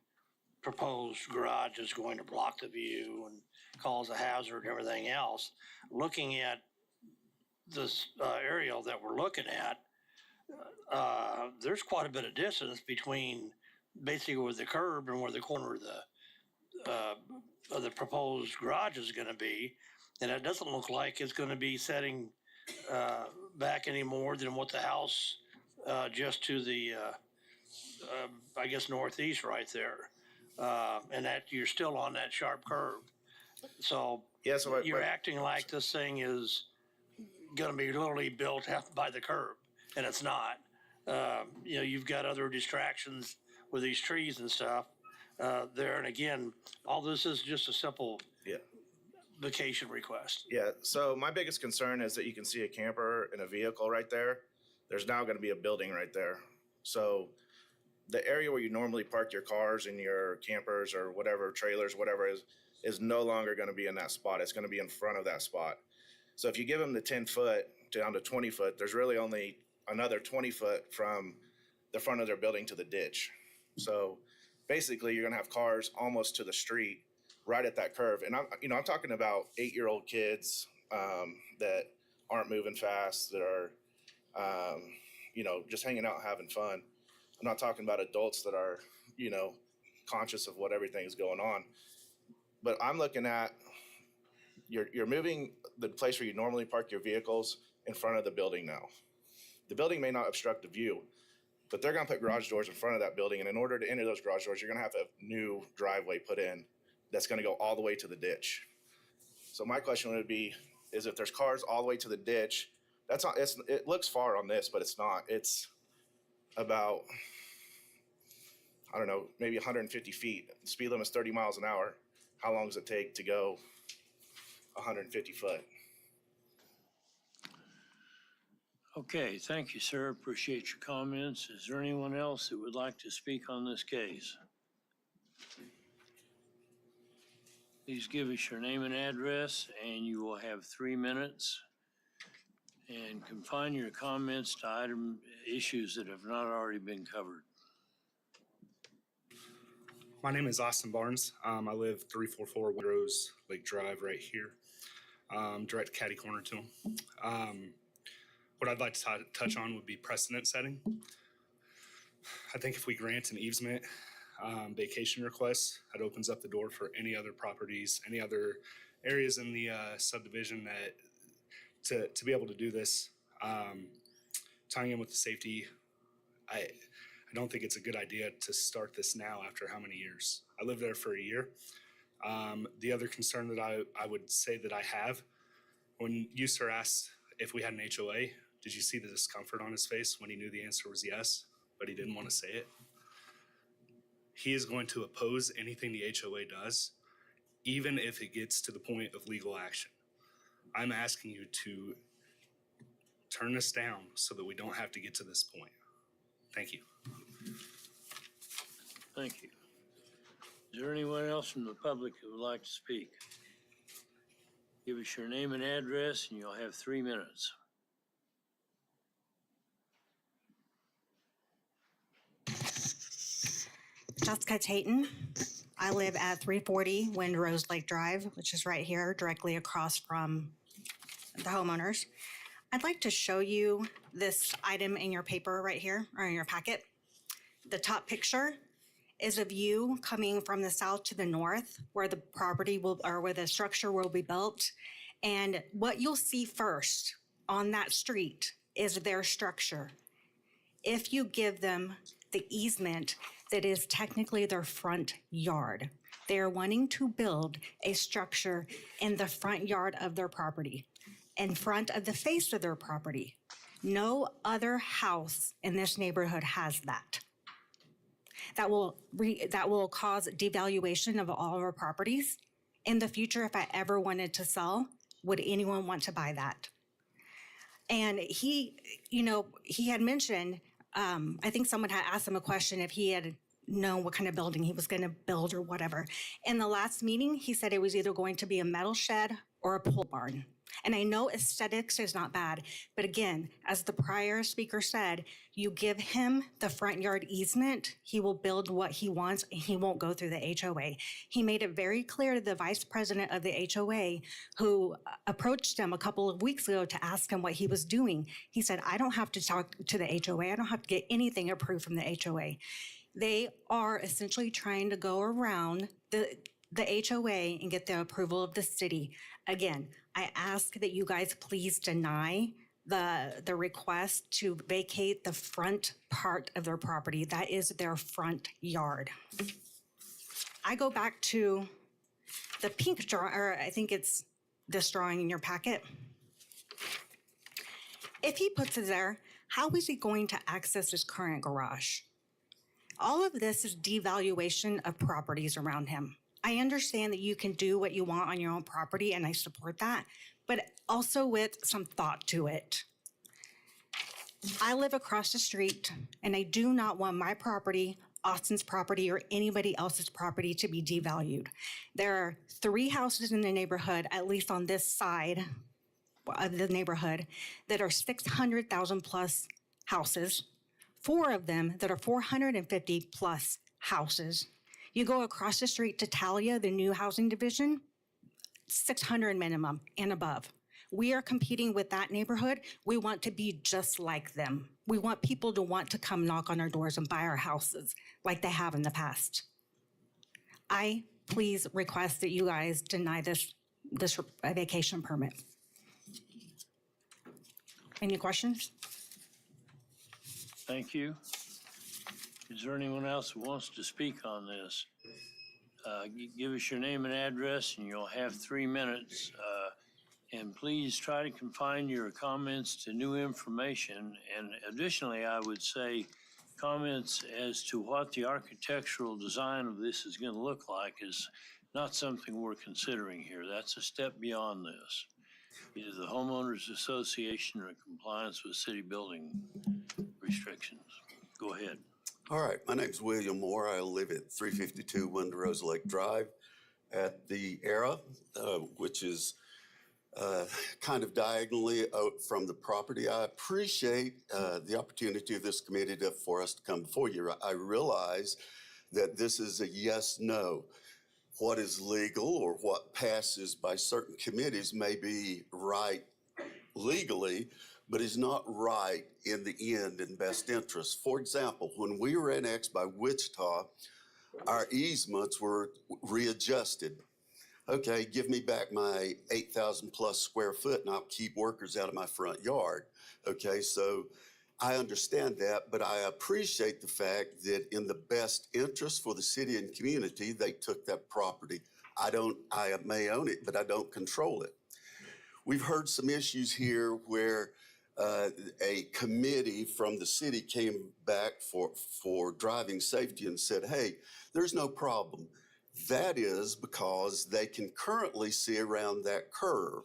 proposed garage is going to block the view and cause a hazard and everything else. Looking at this aerial that we're looking at, there's quite a bit of distance between basically where the curb and where the corner of the proposed garage is going to be. And it doesn't look like it's going to be setting back any more than what the house just to the, I guess, northeast right there. And that you're still on that sharp curve. So, you're acting like this thing is going to be literally built out by the curb, and it's not. You've got other distractions with these trees and stuff there. And again, all this is just a simple vacation request. Yeah. So my biggest concern is that you can see a camper and a vehicle right there. There's now going to be a building right there. So the area where you normally park your cars and your campers or whatever, trailers, whatever is no longer going to be in that spot. It's going to be in front of that spot. So if you give them the 10 foot down to 20 foot, there's really only another 20 foot from the front of their building to the ditch. So basically you're going to have cars almost to the street right at that curve. And I'm talking about 8-year-old kids that aren't moving fast, that are, just hanging out, having fun. I'm not talking about adults that are, conscious of what everything is going on. But I'm looking at, you're moving the place where you normally park your vehicles in front of the building now. The building may not obstruct the view, but they're going to put garage doors in front of that building. And in order to enter those garage doors, you're going to have a new driveway put in that's going to go all the way to the ditch. So my question would be, is if there's cars all the way to the ditch, it looks far on this, but it's not. It's about, I don't know, maybe 150 feet. The speed limit is 30 miles an hour. How long does it take to go 150 foot? Okay, thank you, sir. Appreciate your comments. Is there anyone else that would like to speak on this case? Please give us your name and address, and you will have 3 minutes. And confine your comments to issues that have not already been covered. My name is Austin Barnes. I live 344 Windrose Lake Drive right here, direct catty corner to them. What I'd like to touch on would be precedent setting. I think if we grant an easement vacation request, that opens up the door for any other properties, any other areas in the subdivision that to be able to do this. Tying in with the safety, I don't think it's a good idea to start this now after how many years? I lived there for a year. The other concern that I would say that I have, when you, sir, asked if we had an HOA, Did you see the discomfort on his face when he knew the answer was yes, but he didn't want to say it? He is going to oppose anything the HOA does, even if it gets to the point of legal action. I'm asking you to turn this down so that we don't have to get to this point. Thank you. Thank you. Is there anyone else from the public who would like to speak? Give us your name and address, and you'll have 3 minutes. Jessica Tayton. I live at 340 Windrose Lake Drive, which is right here, directly across from the homeowners. I'd like to show you this item in your paper right here, or in your packet. The top picture is a view coming from the south to the north, where the property will, or where the structure will be built. And what you'll see first on that street is their structure. If you give them the easement that is technically their front yard, they are wanting to build a structure in the front yard of their property, in front of the face of their property. No other house in this neighborhood has that. That will cause devaluation of all of our properties. In the future, if I ever wanted to sell, would anyone want to buy that? And he had mentioned, I think someone had asked him a question if he had known what kind of building he was going to build or whatever. In the last meeting, he said it was either going to be a metal shed or a pole barn. And I know aesthetics is not bad, but again, as the prior speaker said, you give him the front yard easement, he will build what he wants, and he won't go through the HOA. He made it very clear to the vice president of the HOA, who approached him a couple of weeks ago to ask him what he was doing. He said, I don't have to talk to the HOA. I don't have to get anything approved from the HOA. They are essentially trying to go around the HOA and get the approval of the city. Again, I ask that you guys please deny the request to vacate the front part of their property. That is their front yard. I go back to the pink drawing, or I think it's this drawing in your packet. If he puts it there, how is he going to access his current garage? All of this is devaluation of properties around him. I understand that you can do what you want on your own property, and I support that, but also with some thought to it. I live across the street, and I do not want my property, Austin's property, or anybody else's property to be devalued. There are 3 houses in the neighborhood, at least on this side of the neighborhood, that are 600,000 plus houses. 4 of them that are 450 plus houses. You go across the street to Talia, the new housing division, 600 minimum and above. We are competing with that neighborhood. We want to be just like them. We want people to want to come knock on our doors and buy our houses like they have in the past. I please request that you guys deny this vacation permit. Any questions? Thank you. Is there anyone else who wants to speak on this? Give us your name and address, and you'll have 3 minutes. And please try to confine your comments to new information. And additionally, I would say comments as to what the architectural design of this is going to look like is not something we're considering here. That's a step beyond this. Either the homeowners association or compliance with city building restrictions. Go ahead. All right, my name's William Moore. I live at 352 Windrose Lake Drive at the Era, which is kind of diagonally out from the property. I appreciate the opportunity of this committee for us to come before you. I realize that this is a yes/no. What is legal or what passes by certain committees may be right legally, but is not right in the end in best interest. For example, when we were annexed by Wichita, our easements were readjusted. Okay, give me back my 8,000 plus square foot and I'll keep workers out of my front yard. Okay, so I understand that, but I appreciate the fact that in the best interest for the city and community, they took that property. I may own it, but I don't control it. We've heard some issues here where a committee from the city came back for driving safety and said, hey, there's no problem. That is because they can currently see around that curve,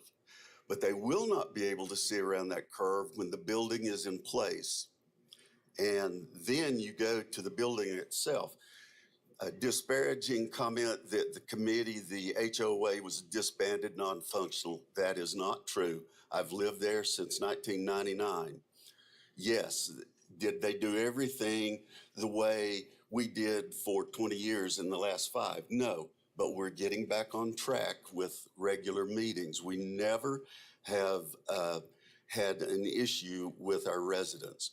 but they will not be able to see around that curve when the building is in place. And then you go to the building itself. A disparaging comment that the committee, the HOA, was disbanded, non-functional. That is not true. I've lived there since 1999. Yes, did they do everything the way we did for 20 years in the last 5? No, but we're getting back on track with regular meetings. We never have had an issue with our residents.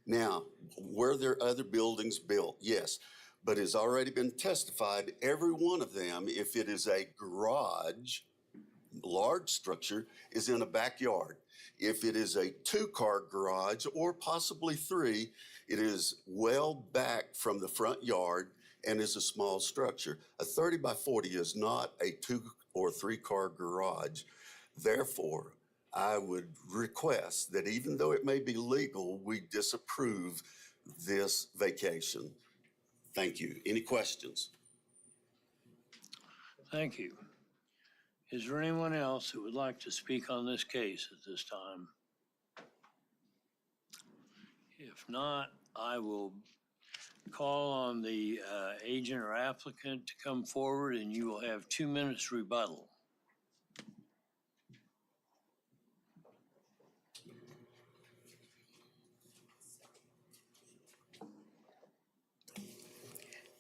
Now, were there other buildings built? Yes. But it's already been testified, every one of them, if it is a garage, large structure, is in a backyard. If it is a 2-car garage or possibly 3, it is well back from the front yard and is a small structure. A 30 by 40 is not a 2 or 3-car garage. Therefore, I would request that even though it may be legal, we disapprove this vacation. Thank you. Any questions? Thank you. Is there anyone else who would like to speak on this case at this time? If not, I will call on the agent or applicant to come forward, and you will have 2 minutes rebuttal.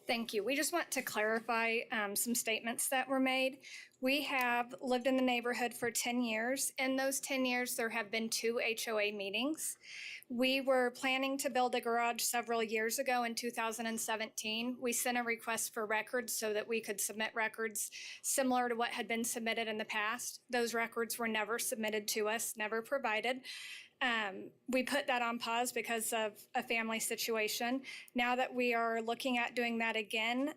Thank you. We just want to clarify some statements that were made. We have lived in the neighborhood for 10 years. In those 10 years, there have been 2 HOA meetings. We were planning to build a garage several years ago in 2017. We sent a request for records so that we could submit records similar to what had been submitted in the past. Those records were never submitted to us, never provided. We put that on pause because of a family situation. Now that we are looking at doing that again,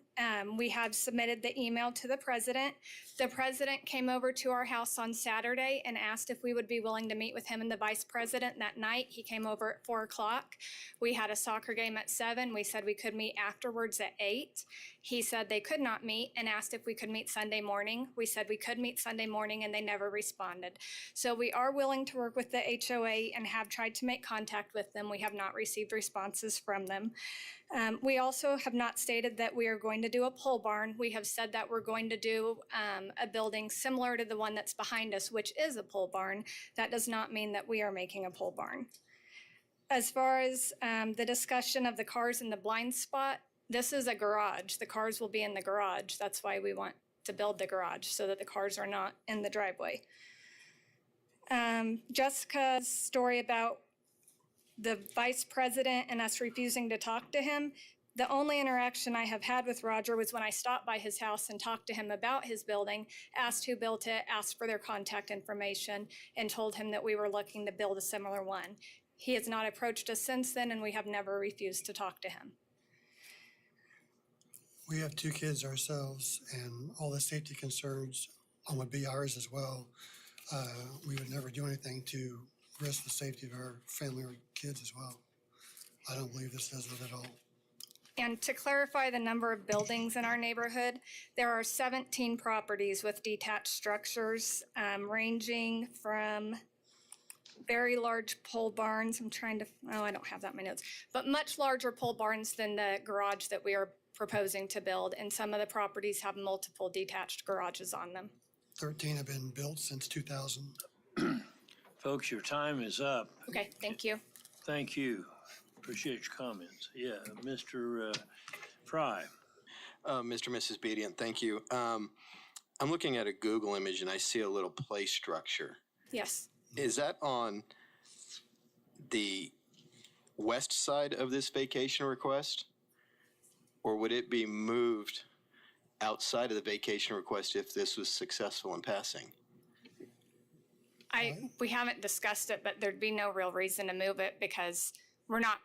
we have submitted the email to the president. The president came over to our house on Saturday and asked if we would be willing to meet with him and the vice president that night. He came over at 4 o'clock. We had a soccer game at 7. We said we could meet afterwards at 8. He said they could not meet and asked if we could meet Sunday morning. We said we could meet Sunday morning and they never responded. So we are willing to work with the HOA and have tried to make contact with them. We have not received responses from them. We also have not stated that we are going to do a pole barn. We have said that we're going to do a building similar to the one that's behind us, which is a pole barn. That does not mean that we are making a pole barn. As far as the discussion of the cars in the blind spot, this is a garage. The cars will be in the garage. That's why we want to build the garage, so that the cars are not in the driveway. Jessica's story about the vice president and us refusing to talk to him, the only interaction I have had with Roger was when I stopped by his house and talked to him about his building, asked who built it, asked for their contact information, and told him that we were looking to build a similar one. He has not approached us since then, and we have never refused to talk to him. We have 2 kids ourselves, and all the safety concerns would be ours as well. We would never do anything to risk the safety of our family or kids as well. I don't believe this does it at all. And to clarify the number of buildings in our neighborhood, there are 17 properties with detached structures, ranging from very large pole barns. I don't have that in my notes, but much larger pole barns than the garage that we are proposing to build. And some of the properties have multiple detached garages on them. 13 have been built since 2000. Folks, your time is up. Okay, thank you. Thank you. Appreciate your comments. Yeah, Mr. Fry. Mr. and Mrs. Bedient, thank you. I'm looking at a Google image and I see a little play structure. Yes. Is that on the west side of this vacation request? Or would it be moved outside of the vacation request if this was successful in passing? We haven't discussed it, but there'd be no real reason to move it because we're not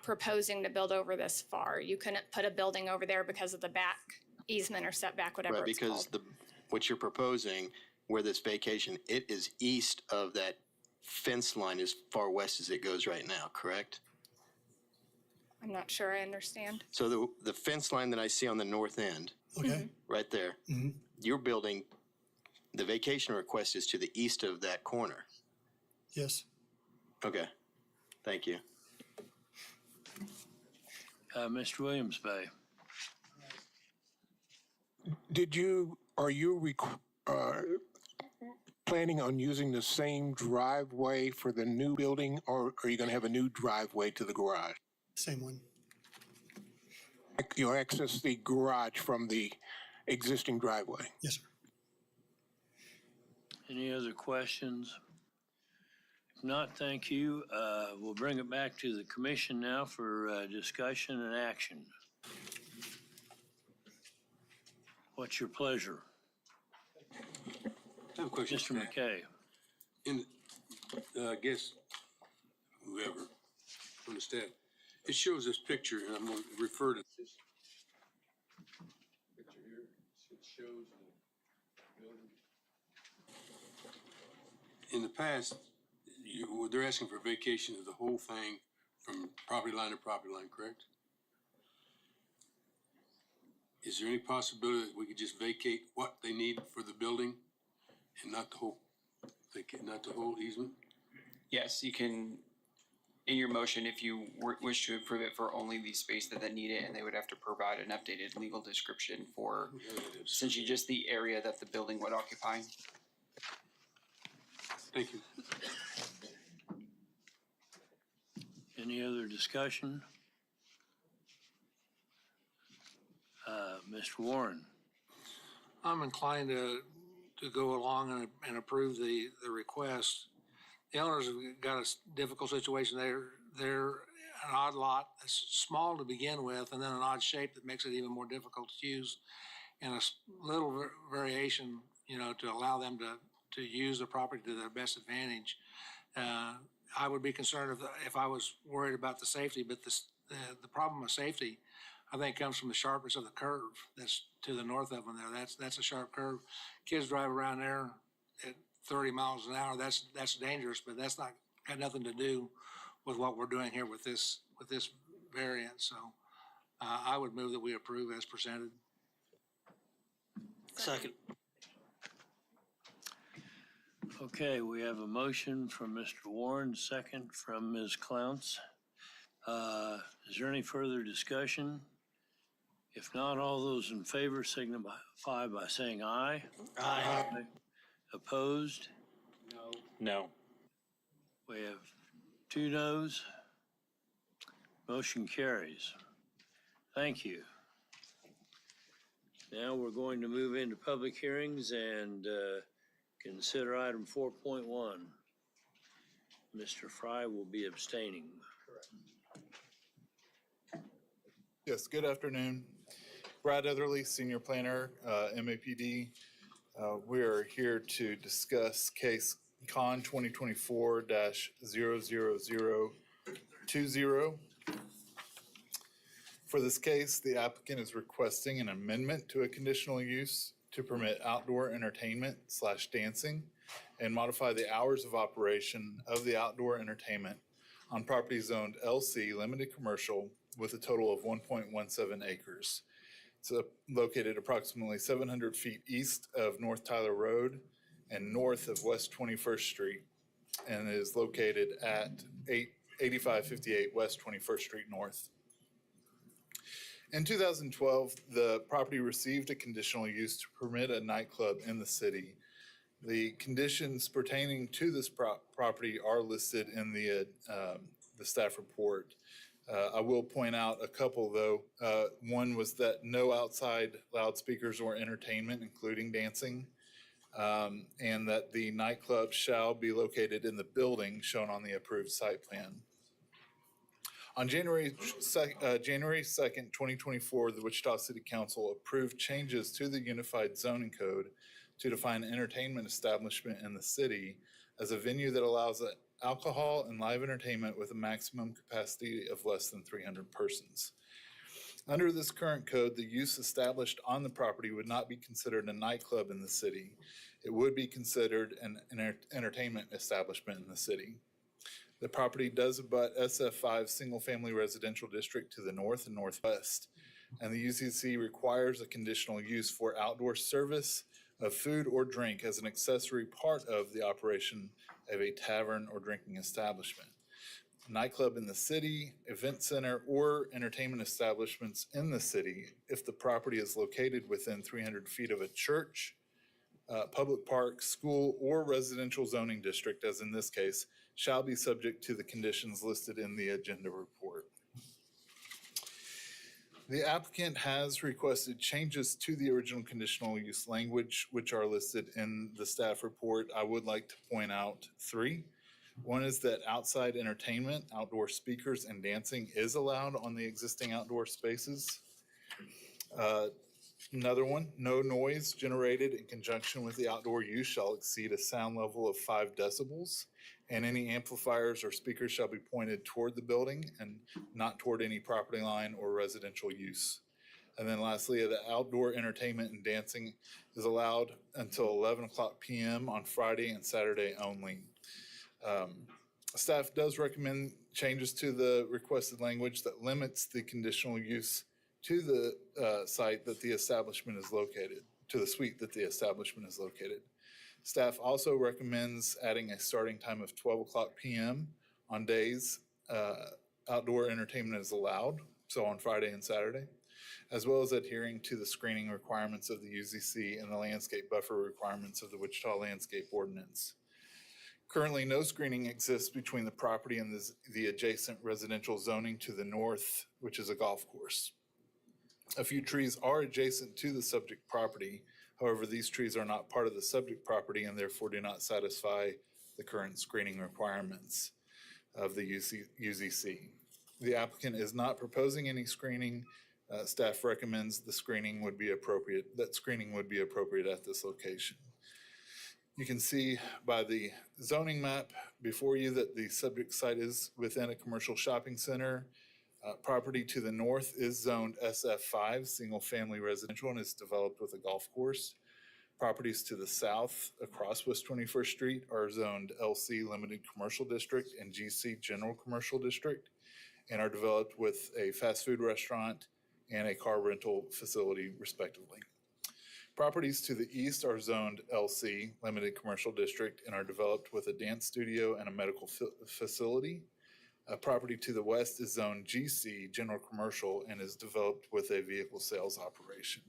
proposing to build over this far. You couldn't put a building over there because of the back easement or setback, whatever Right, it's called. because what you're proposing where this vacation, it is east of that fence line as far west as it goes right now, correct? I'm not sure I understand. So the fence line that I see on the north end, Okay. right there, your building, the vacation request is to the east of that corner. Yes. Okay, thank you. Mr. Williams Bay. Are you planning on using the same driveway for the new building, or are you going to have a new driveway to the garage? Same one. You'll access the garage from the existing driveway? Yes, sir. Any other questions? If not, thank you. We'll bring it back to the commission now for discussion and action. What's your pleasure? I have a question. Mr. McKay. I guess whoever understand, it shows this picture, and I'm going to refer to this picture here. It shows the building. In the past, they're asking for vacation of the whole thing from property line to property line, correct? Is there any possibility that we could just vacate what they need for the building and not the whole easement? Yes, you can, in your motion, if you wish to approve it for only the space that need it, and they would have to provide an updated legal description for essentially just the area that the building would occupy. Thank you. Any other discussion? Mr. Warren. I'm inclined to go along and approve the request. The owners have got a difficult situation. They're an odd lot. It's small to begin with, and then an odd shape that makes it even more difficult to use. And a little variation, to allow them to use the property to their best advantage. I would be concerned if I was worried about the safety, but the problem with safety, I think, comes from the sharpness of the curve that's to the north of them there. That's a sharp curve. Kids drive around there at 30 miles an hour. That's dangerous, but that's not got nothing to do with what we're doing here with this variance. So I would move that we approve as presented. Second. Okay, we have a motion from Mr. Warren, second from Ms. Clounce. Is there any further discussion? If not, all those in favor signify by saying aye. Aye. Opposed? No. We have 2 noes. Motion carries. Thank you. Now we're going to move into public hearings and consider item 4.1. Mr. Fry will be abstaining. Yes, good afternoon. Brad Etherly, Senior Planner, MAPD. We are here to discuss case Con 2024-00020. For this case, the applicant is requesting an amendment to a conditional use to permit outdoor entertainment / dancing and modify the hours of operation of the outdoor entertainment on property zoned LC Limited Commercial with a total of 1.17 acres. It's located approximately 700 feet east of North Tyler Road and north of West 21st Street, and is located at 8558 West 21st Street North. In 2012, the property received a conditional use to permit a nightclub in the city. The conditions pertaining to this property are listed in the staff report. I will point out a couple, though. One was that no outside loudspeakers or entertainment, including dancing, and that the nightclub shall be located in the building shown on the approved site plan. On January 2nd, 2024, the Wichita City Council approved changes to the Unified Zoning Code to define entertainment establishment in the city as a venue that allows alcohol and live entertainment with a maximum capacity of less than 300 persons. Under this current code, the use established on the property would not be considered a nightclub in the city. it would be considered an entertainment establishment in the city. The property does abut SF5 single-family residential district to the north and northwest, and the UCC requires a conditional use for outdoor service of food or drink as an accessory part of the operation of a tavern or drinking establishment. A nightclub in the city, event center, or entertainment establishments in the city, if the property is located within 300 feet of a church, public park, school, or residential zoning district, as in this case, shall be subject to the conditions listed in the agenda report. The applicant has requested changes to the original conditional use language, which are listed in the staff report. I would like to point out three. One is that outside entertainment, outdoor speakers, and dancing is allowed on the existing outdoor spaces. Another one, no noise generated in conjunction with the outdoor use shall exceed a sound level of 5 decibels, and any amplifiers or speakers shall be pointed toward the building and not toward any property line or residential use. And then lastly, the outdoor entertainment and dancing is allowed until 11 o'clock p.m. on Friday and Saturday only. Staff does recommend changes to the requested language that limits the conditional use to the site that the establishment is located, to the suite that the establishment is located. Staff also recommends adding a starting time of 12 o'clock p.m. on days outdoor entertainment is allowed, so on Friday and Saturday, as well as adhering to the screening requirements of the UZC and the landscape buffer requirements of the Wichita Landscape Ordinance. Currently, no screening exists between the property and the adjacent residential zoning to the north, which is a golf course. A few trees are adjacent to the subject property. However, these trees are not part of the subject property and therefore do not satisfy the current screening requirements of the UZC. The applicant is not proposing any screening. Staff recommends that screening would be appropriate at this location. You can see by the zoning map before you that the subject site is within a commercial shopping center. Property to the north is zoned SF5, single-family residential, and is developed with a golf course. Properties to the south across West 21st Street are zoned LC, Limited Commercial District, and GC, General Commercial District, and are developed with a fast food restaurant and a car rental facility, respectively. Properties to the east are zoned LC, Limited Commercial District, and are developed with a dance studio and a medical facility. Property to the west is zoned GC, General Commercial, and is developed with a vehicle sales operation.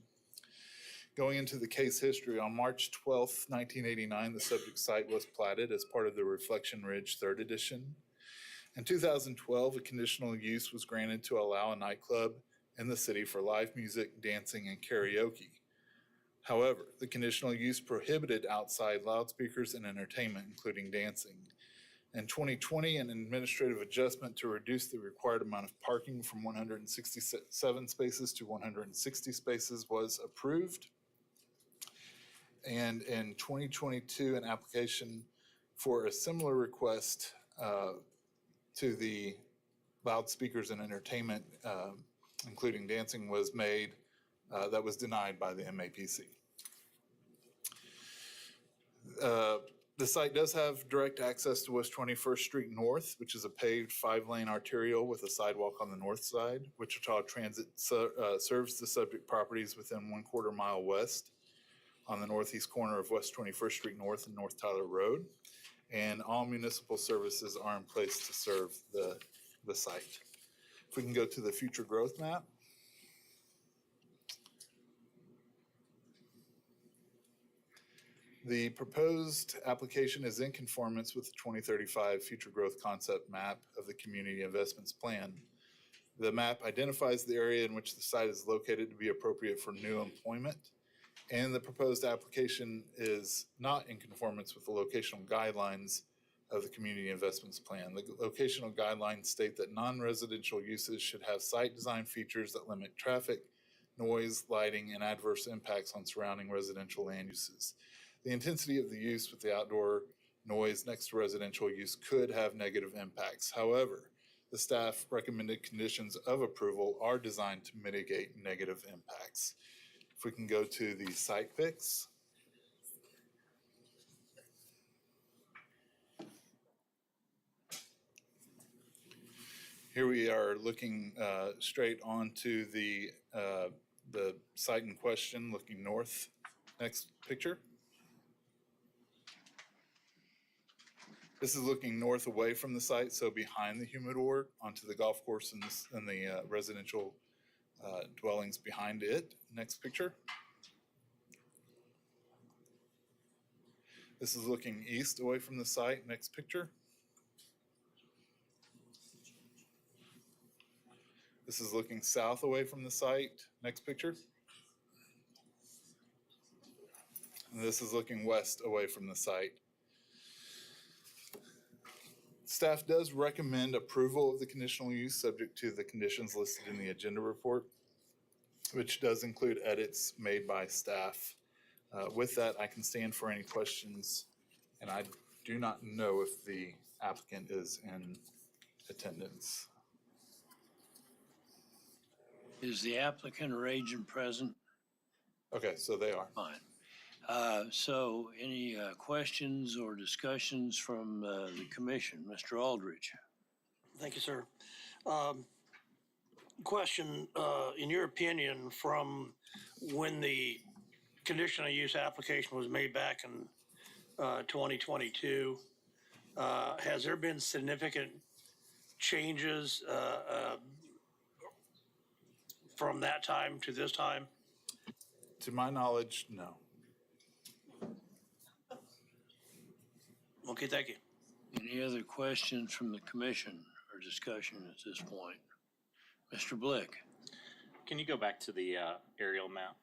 Going into the case history, on March 12th, 1989, the subject site was platted as part of the Reflection Ridge 3rd Edition. In 2012, a conditional use was granted to allow a nightclub in the city for live music, dancing, and karaoke. However, the conditional use prohibited outside loudspeakers and entertainment, including dancing. In 2020, an administrative adjustment to reduce the required amount of parking from 167 spaces to 160 spaces was approved. And in 2022, an application for a similar request to the loudspeakers and entertainment, including dancing, was made. That was denied by the MAPC. The site does have direct access to West 21st Street North, which is a paved 5-lane arterial with a sidewalk on the north side. Wichita Transit serves the subject properties within 1/4 mile west on the northeast corner of West 21st Street North and North Tyler Road. And all municipal services are in place to serve the site. If we can go to the future growth map. The proposed application is in conformance with the 2035 Future Growth Concept Map of the Community Investments Plan. The map identifies the area in which the site is located to be appropriate for new employment, and the proposed application is not in conformance with the locational guidelines of the Community Investments Plan. The locational guidelines state that non-residential uses should have site design features that limit traffic, noise, lighting, and adverse impacts on surrounding residential land uses. The intensity of the use with the outdoor noise next to residential use could have negative impacts. However, the staff recommended conditions of approval are designed to mitigate negative impacts. If we can go to the site pics. Here we are looking straight onto the site in question, looking north. Next picture. This is looking north away from the site, so behind the humidor onto the golf course and the residential dwellings behind it. Next picture. This is looking east away from the site. Next picture. This is looking south away from the site. Next picture. And this is looking west away from the site. Staff does recommend approval of the conditional use subject to the conditions listed in the agenda report, which does include edits made by staff. With that, I can stand for any questions, and I do not know if the applicant is in attendance. Is the applicant or agent present? Okay, so they are. Fine. So any questions or discussions from the commission? Mr. Aldridge. Thank you, sir. Question, in your opinion, from when the conditional use application was made back in 2022, has there been significant changes from that time to this time? To my knowledge, no. Okay, thank you. Any other questions from the commission or discussion at this point? Mr. Blick. Can you go back to the aerial map?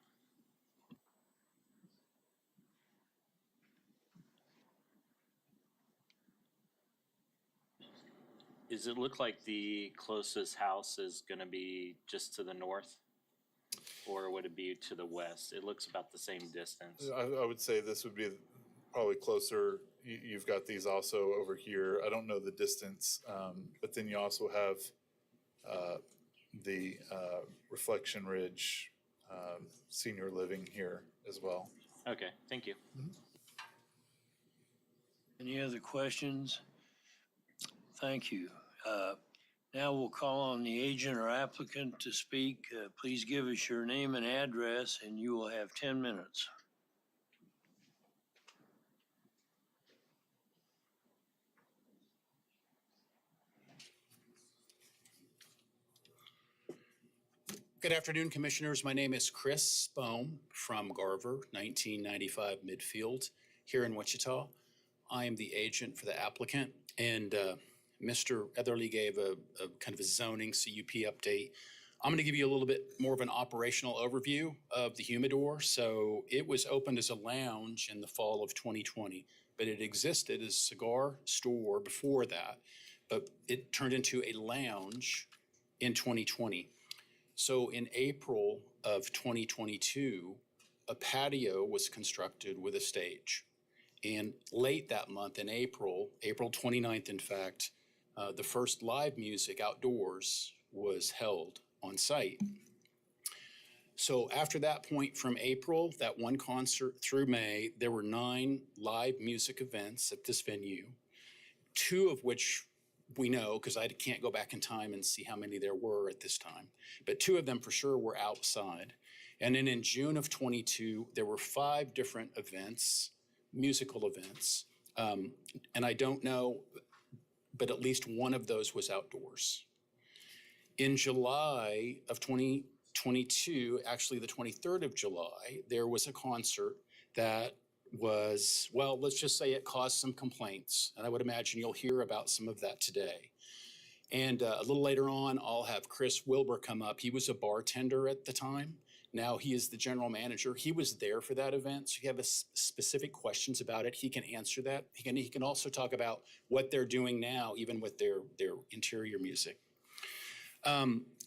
Does it look like the closest house is going to be just to the north? Or would it be to the west? It looks about the same distance. I would say this would be probably closer. You've got these also over here. I don't know the distance, but then you also have the Reflection Ridge senior living here as well. Okay, thank you. Any other questions? Thank you. Now we'll call on the agent or applicant to speak. Please give us your name and address, and you will have 10 minutes. Good afternoon, Commissioners. My name is Chris Bohm from Garver, 1995 Midfield here in Wichita. I am the agent for the applicant, and Mr. Etherly gave a kind of a zoning CUP update. I'm going to give you a little bit more of an operational overview of the humidor. So it was opened as a lounge in the fall of 2020, but it existed as a cigar store before that, but it turned into a lounge in 2020. So in April of 2022, a patio was constructed with a stage. And late that month in April 29th, in fact, the first live music outdoors was held on site. So after that point from April, that one concert through May, there were 9 live music events at this venue, 2 of which we know, because I can't go back in time and see how many there were at this time, but 2 of them for sure were outside. And then in June of 22, there were 5 different events, musical events. And I don't know, but at least one of those was outdoors. In July of 2022, actually the 23rd of July, there was a concert that was, well, let's just say it caused some complaints. And I would imagine you'll hear about some of that today. And a little later on, I'll have Chris Wilbur come up. He was a bartender at the time. Now he is the general manager. He was there for that event. So if you have specific questions about it, he can answer that. He can also talk about what they're doing now, even with their interior music.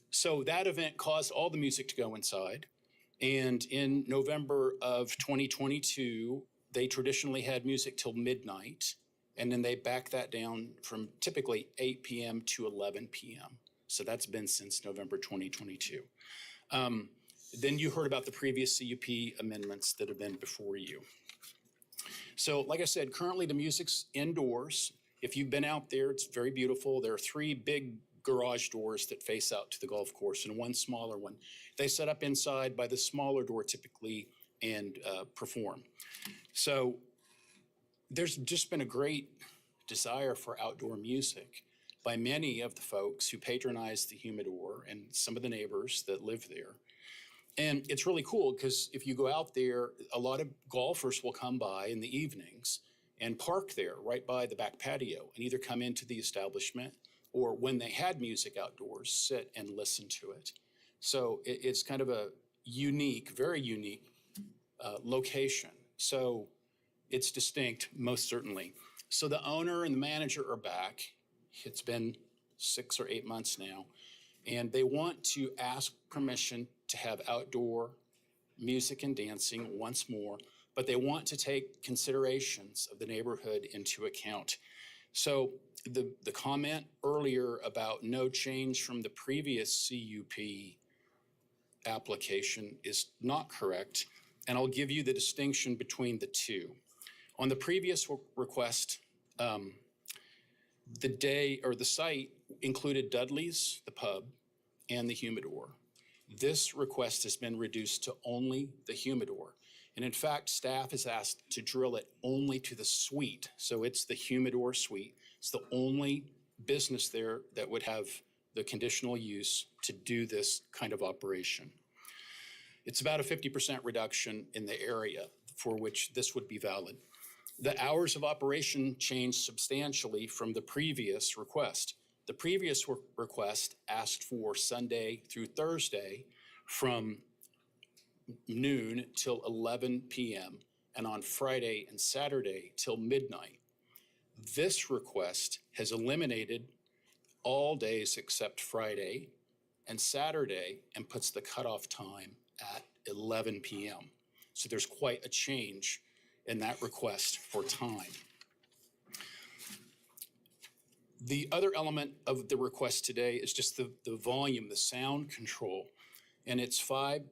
So that event caused all the music to go inside. And in November of 2022, they traditionally had music till midnight. And then they backed that down from typically 8 p.m. to 11 p.m. So that's been since November 2022. Then you heard about the previous CUP amendments that have been before you. So like I said, currently the music's indoors. If you've been out there, it's very beautiful. There are 3 big garage doors that face out to the golf course and one smaller one. They set up inside by the smaller door typically and perform. So there's just been a great desire for outdoor music by many of the folks who patronize the humidor and some of the neighbors that live there. And it's really cool because if you go out there, a lot of golfers will come by in the evenings and park there right by the back patio and either come into the establishment or when they had music outdoors, sit and listen to it. So it's kind of a unique, very unique location. So it's distinct, most certainly. So the owner and the manager are back. It's been 6 or 8 months now. And they want to ask permission to have outdoor music and dancing once more, but they want to take considerations of the neighborhood into account. So the comment earlier about no change from the previous CUP application is not correct, and I'll give you the distinction between the two. On the previous request, the day or the site included Dudley's, the pub, and the humidor. This request has been reduced to only the humidor. And in fact, staff is asked to drill it only to the suite. So it's the humidor suite. It's the only business there that would have the conditional use to do this kind of operation. It's about a 50% reduction in the area for which this would be valid. The hours of operation changed substantially from the previous request. The previous request asked for Sunday through Thursday from noon till 11 p.m. and on Friday and Saturday till midnight. This request has eliminated all days except Friday and Saturday and puts the cutoff time at 11 p.m. So there's quite a change in that request for time. The other element of the request today is just the volume, the sound control, and it's 5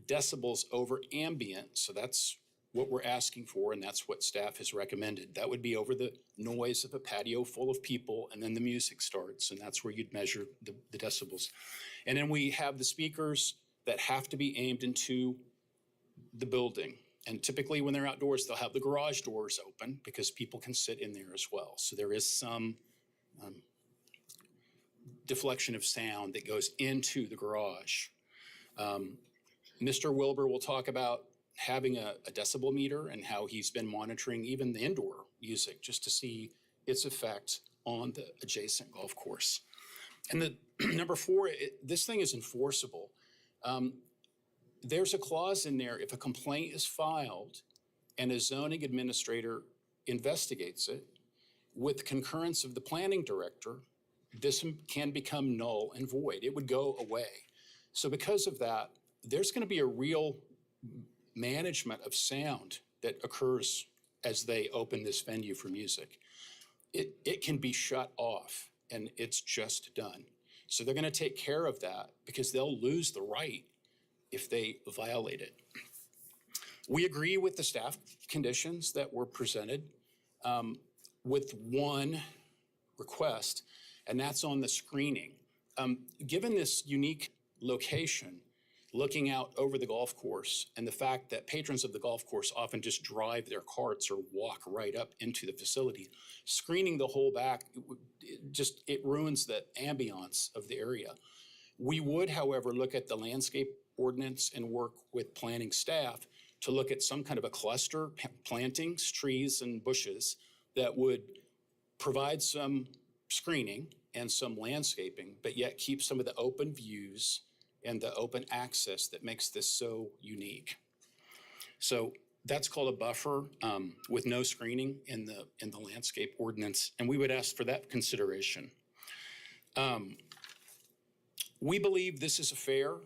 decibels over ambient. So that's what we're asking for, and that's what staff has recommended. That would be over the noise of a patio full of people, and then the music starts, and that's where you'd measure the decibels. And then we have the speakers that have to be aimed into the building. And typically when they're outdoors, they'll have the garage doors open because people can sit in there as well. So there is some deflection of sound that goes into the garage. Mr. Wilbur will talk about having a decibel meter and how he's been monitoring even the indoor music just to see its effect on the adjacent golf course. And the number 4, this thing is enforceable. There's a clause in there, if a complaint is filed and a zoning administrator investigates it, with concurrence of the planning director, this can become null and void. It would go away. So because of that, there's going to be a real management of sound that occurs as they open this venue for music. It can be shut off and it's just done. So they're going to take care of that because they'll lose the right if they violate it. We agree with the staff conditions that were presented with one request, and that's on the screening. Given this unique location, looking out over the golf course and the fact that patrons of the golf course often just drive their carts or walk right up into the facility, screening the whole back, it ruins the ambiance of the area. We would, however, look at the landscape ordinance and work with planning staff to look at some kind of a cluster, plantings, trees and bushes that would provide some screening and some landscaping, but yet keep some of the open views and the open access that makes this so unique. So that's called a buffer with no screening in the landscape ordinance, and we would ask for that consideration. We believe this is a fair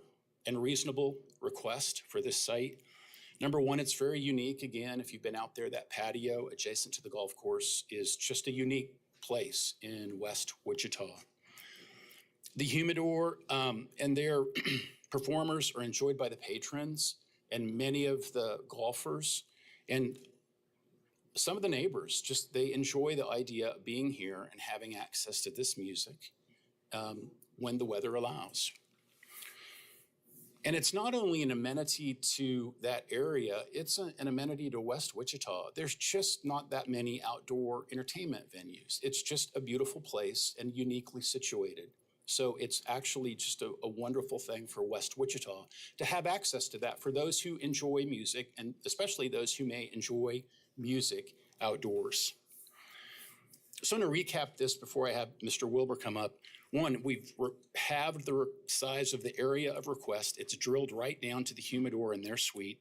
and reasonable request for this site. Number one, it's very unique. Again, if you've been out there, that patio adjacent to the golf course is just a unique place in West Wichita. The humidor and their performers are enjoyed by the patrons and many of the golfers. And some of the neighbors, they enjoy the idea of being here and having access to this music when the weather allows. And it's not only an amenity to that area, it's an amenity to West Wichita. There's just not that many outdoor entertainment venues. It's just a beautiful place and uniquely situated. So it's actually just a wonderful thing for West Wichita to have access to that for those who enjoy music, and especially those who may enjoy music outdoors. So I'm going to recap this before I have Mr. Wilbur come up. One, we've halved the size of the area of request. It's drilled right down to the humidor in their suite.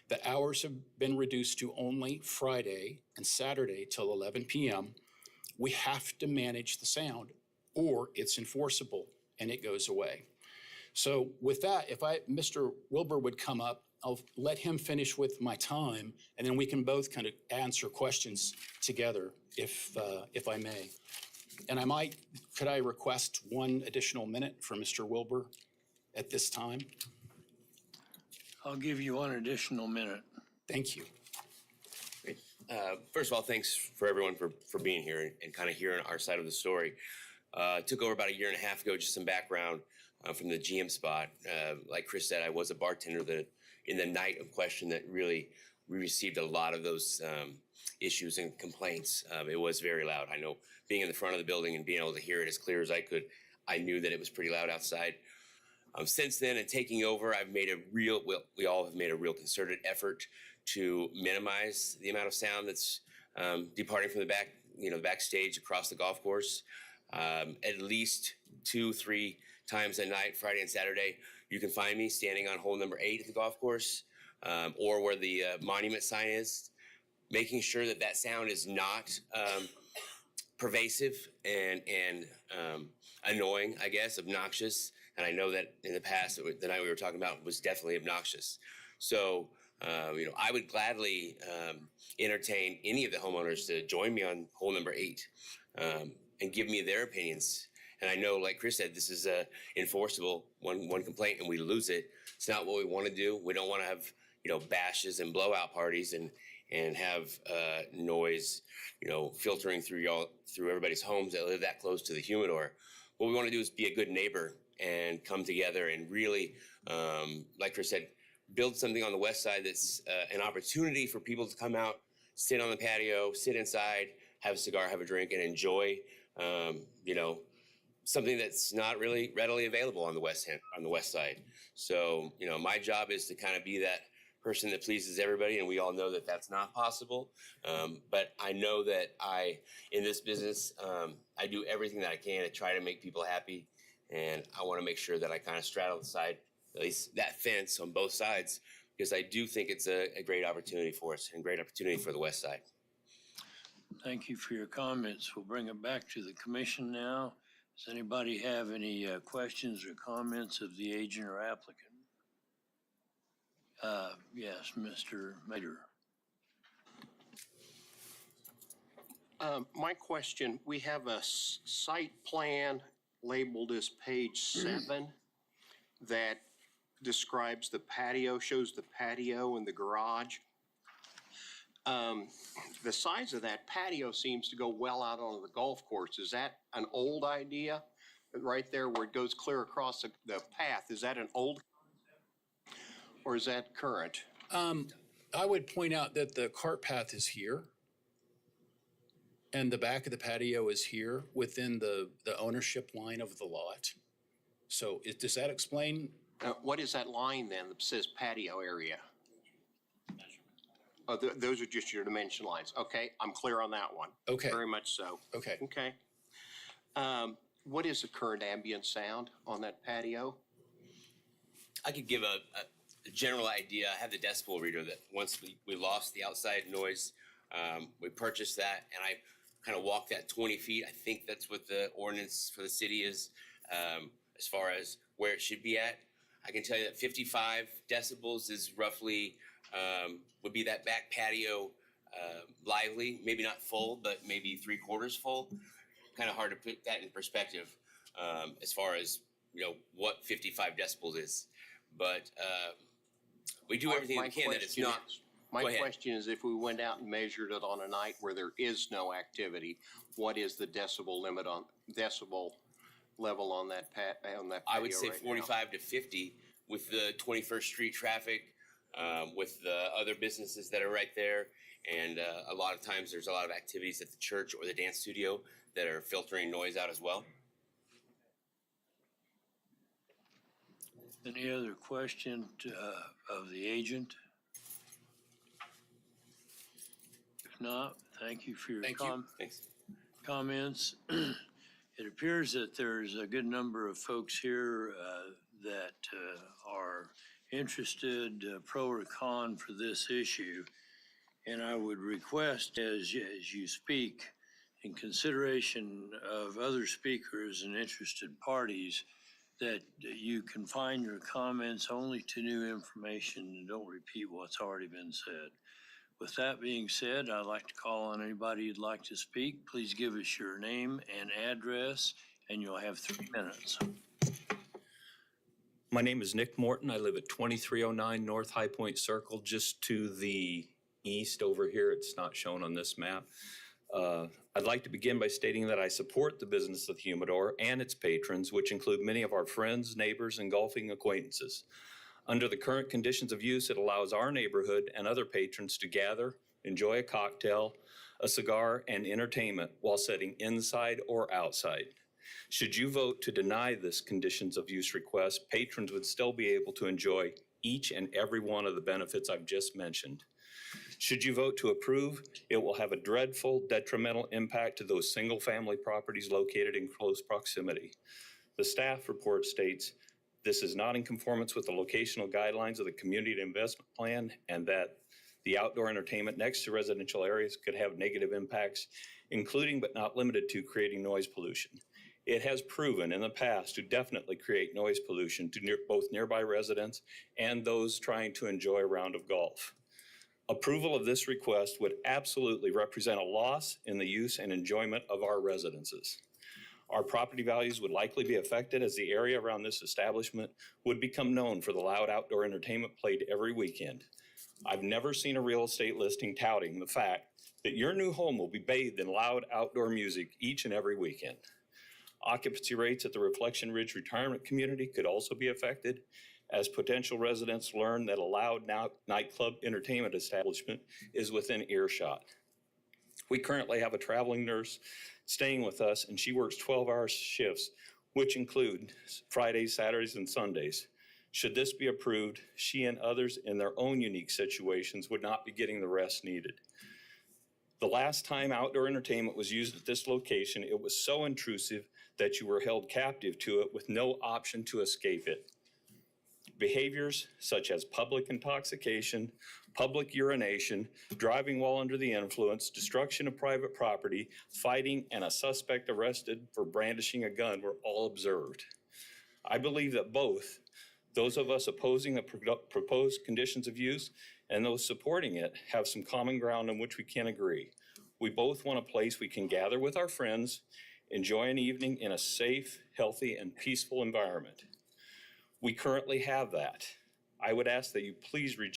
The hours have been reduced to only Friday and Saturday till 11 p.m. We have to manage the sound or it's enforceable and it goes away. So with that, if Mr. Wilbur would come up, I'll let him finish with my time, and then we can both kind of answer questions together, if I may. And could I request 1 additional minute for Mr. Wilbur at this time? I'll give you 1 additional minute. Thank you. Great. First of all, thanks for everyone for being here and kind of hearing our side of the story. Took over about 1.5 years ago, just some background from the GM spot. Like Chris said, I was a bartender in the night of question that really, we received a lot of those issues and complaints. It was very loud. I know being in the front of the building and being able to hear it as clear as I could, I knew that it was pretty loud outside. Since then, and taking over, we all have made a real concerted effort to minimize the amount of sound that's departing from the backstage across the golf course. At least 2-3 times a night, Friday and Saturday, you can find me standing on hole number 8 at the golf course, or where the monument sign is, making sure that sound is not pervasive and annoying, I guess, obnoxious. And I know that in the past, the night we were talking about was definitely obnoxious. So, I would gladly entertain any of the homeowners to join me on hole number 8 and give me their opinions. And I know, like Chris said, this is enforceable. One complaint and we lose it. It's not what we want to do. We don't want to have, bashes and blowout parties and have noise, filtering through everybody's homes that live that close to the humidor. What we want to do is be a good neighbor and come together and really, like Chris said, build something on the west side that's an opportunity for people to come out, sit on the patio, sit inside, have a cigar, have a drink, and enjoy, something that's not really readily available on the west side. So, my job is to kind of be that person that pleases everybody, and we all know that that's not possible. But I know that in this business, I do everything that I can to try to make people happy, and I want to make sure that I kind of straddle the side, at least that fence on both sides, because I do think it's a great opportunity for us and a great opportunity for the west side. Thank you for your comments. We'll bring it back to the commission now. Does anybody have any questions or comments of the agent or applicant? Yes, Mr. Mader. My question, we have a site plan labeled as page 7 that describes the patio, shows the patio and the garage. The size of that patio seems to go well out onto the golf course. Is that an old idea? Right there where it goes clear across the path, is that an old concept or is that current? I would point out that the cart path is here and the back of the patio is here within the ownership line of the lot. So does that explain? What is that line then that says patio area? Oh, those are just your dimension lines. Okay, I'm clear on that one. Okay. Very much so. Okay. Okay. What is the current ambient sound on that patio? I could give a general idea. I have the decibel reader that once we lost the outside noise, we purchased that, and I kind of walked that 20 feet. I think that's what the ordinance for the city is as far as where it should be at. I can tell you that 55 decibels is roughly, would be that back patio lively, maybe not full, but maybe 3/4 full. Kind of hard to put that in perspective as far as, what 55 decibels is. But we do everything we can that it's not. My question is, if we went out and measured it on a night where there is no activity, what is the decibel limit on decibel level on that on that I would patio say right now? 45 to 50 with the 21st Street traffic, with the other businesses that are right there. And a lot of times there's a lot of activities at the church or the dance studio that are filtering noise out as well. Any other question of the agent? If not, thank you for your Thanks. comments. It appears that there's a good number of folks here that are interested, pro or con, for this issue. And I would request, as you speak, in consideration of other speakers and interested parties, that you confine your comments only to new information and don't repeat what's already been said. With that being said, I'd like to call on anybody who'd like to speak. Please give us your name and address, and you'll have 3 minutes. My name is Nick Morton. I live at 2309 North High Point Circle, just to the east over here. It's not shown on this map. I'd like to begin by stating that I support the business of the Humidor and its patrons, which include many of our friends, neighbors, and golfing acquaintances. Under the current conditions of use, it allows our neighborhood and other patrons to gather, enjoy a cocktail, a cigar, and entertainment while sitting inside or outside. Should you vote to deny this conditions of use request, patrons would still be able to enjoy each and every one of the benefits I've just mentioned. Should you vote to approve, it will have a dreadful detrimental impact to those single-family properties located in close proximity. The staff report states, this is not in conformance with the locational guidelines of the Community Investment Plan, and that the outdoor entertainment next to residential areas could have negative impacts, including but not limited to creating noise pollution. It has proven in the past to definitely create noise pollution to both nearby residents and those trying to enjoy a round of golf. Approval of this request would absolutely represent a loss in the use and enjoyment of our residences. Our property values would likely be affected as the area around this establishment would become known for the loud outdoor entertainment played every weekend. I've never seen a real estate listing touting the fact that your new home will be bathed in loud outdoor music each and every weekend. Occupancy rates at the Reflection Ridge Retirement Community could also be affected as potential residents learn that a loud nightclub entertainment establishment is within earshot. We currently have a traveling nurse staying with us, and she works 12-hour shifts, which include Fridays, Saturdays, and Sundays. Should this be approved, she and others in their own unique situations would not be getting the rest needed. The last time outdoor entertainment was used at this location, it was so intrusive that you were held captive to it with no option to escape it. Behaviors such as public intoxication, public urination, driving while under the influence, destruction of private property, fighting, and a suspect arrested for brandishing a gun were all observed. I believe that both those of us opposing the proposed conditions of use and those supporting it have some common ground on which we can agree. We both want a place we can gather with our friends, enjoy an evening in a safe, healthy, and peaceful environment. We currently have that. I would ask that you please reject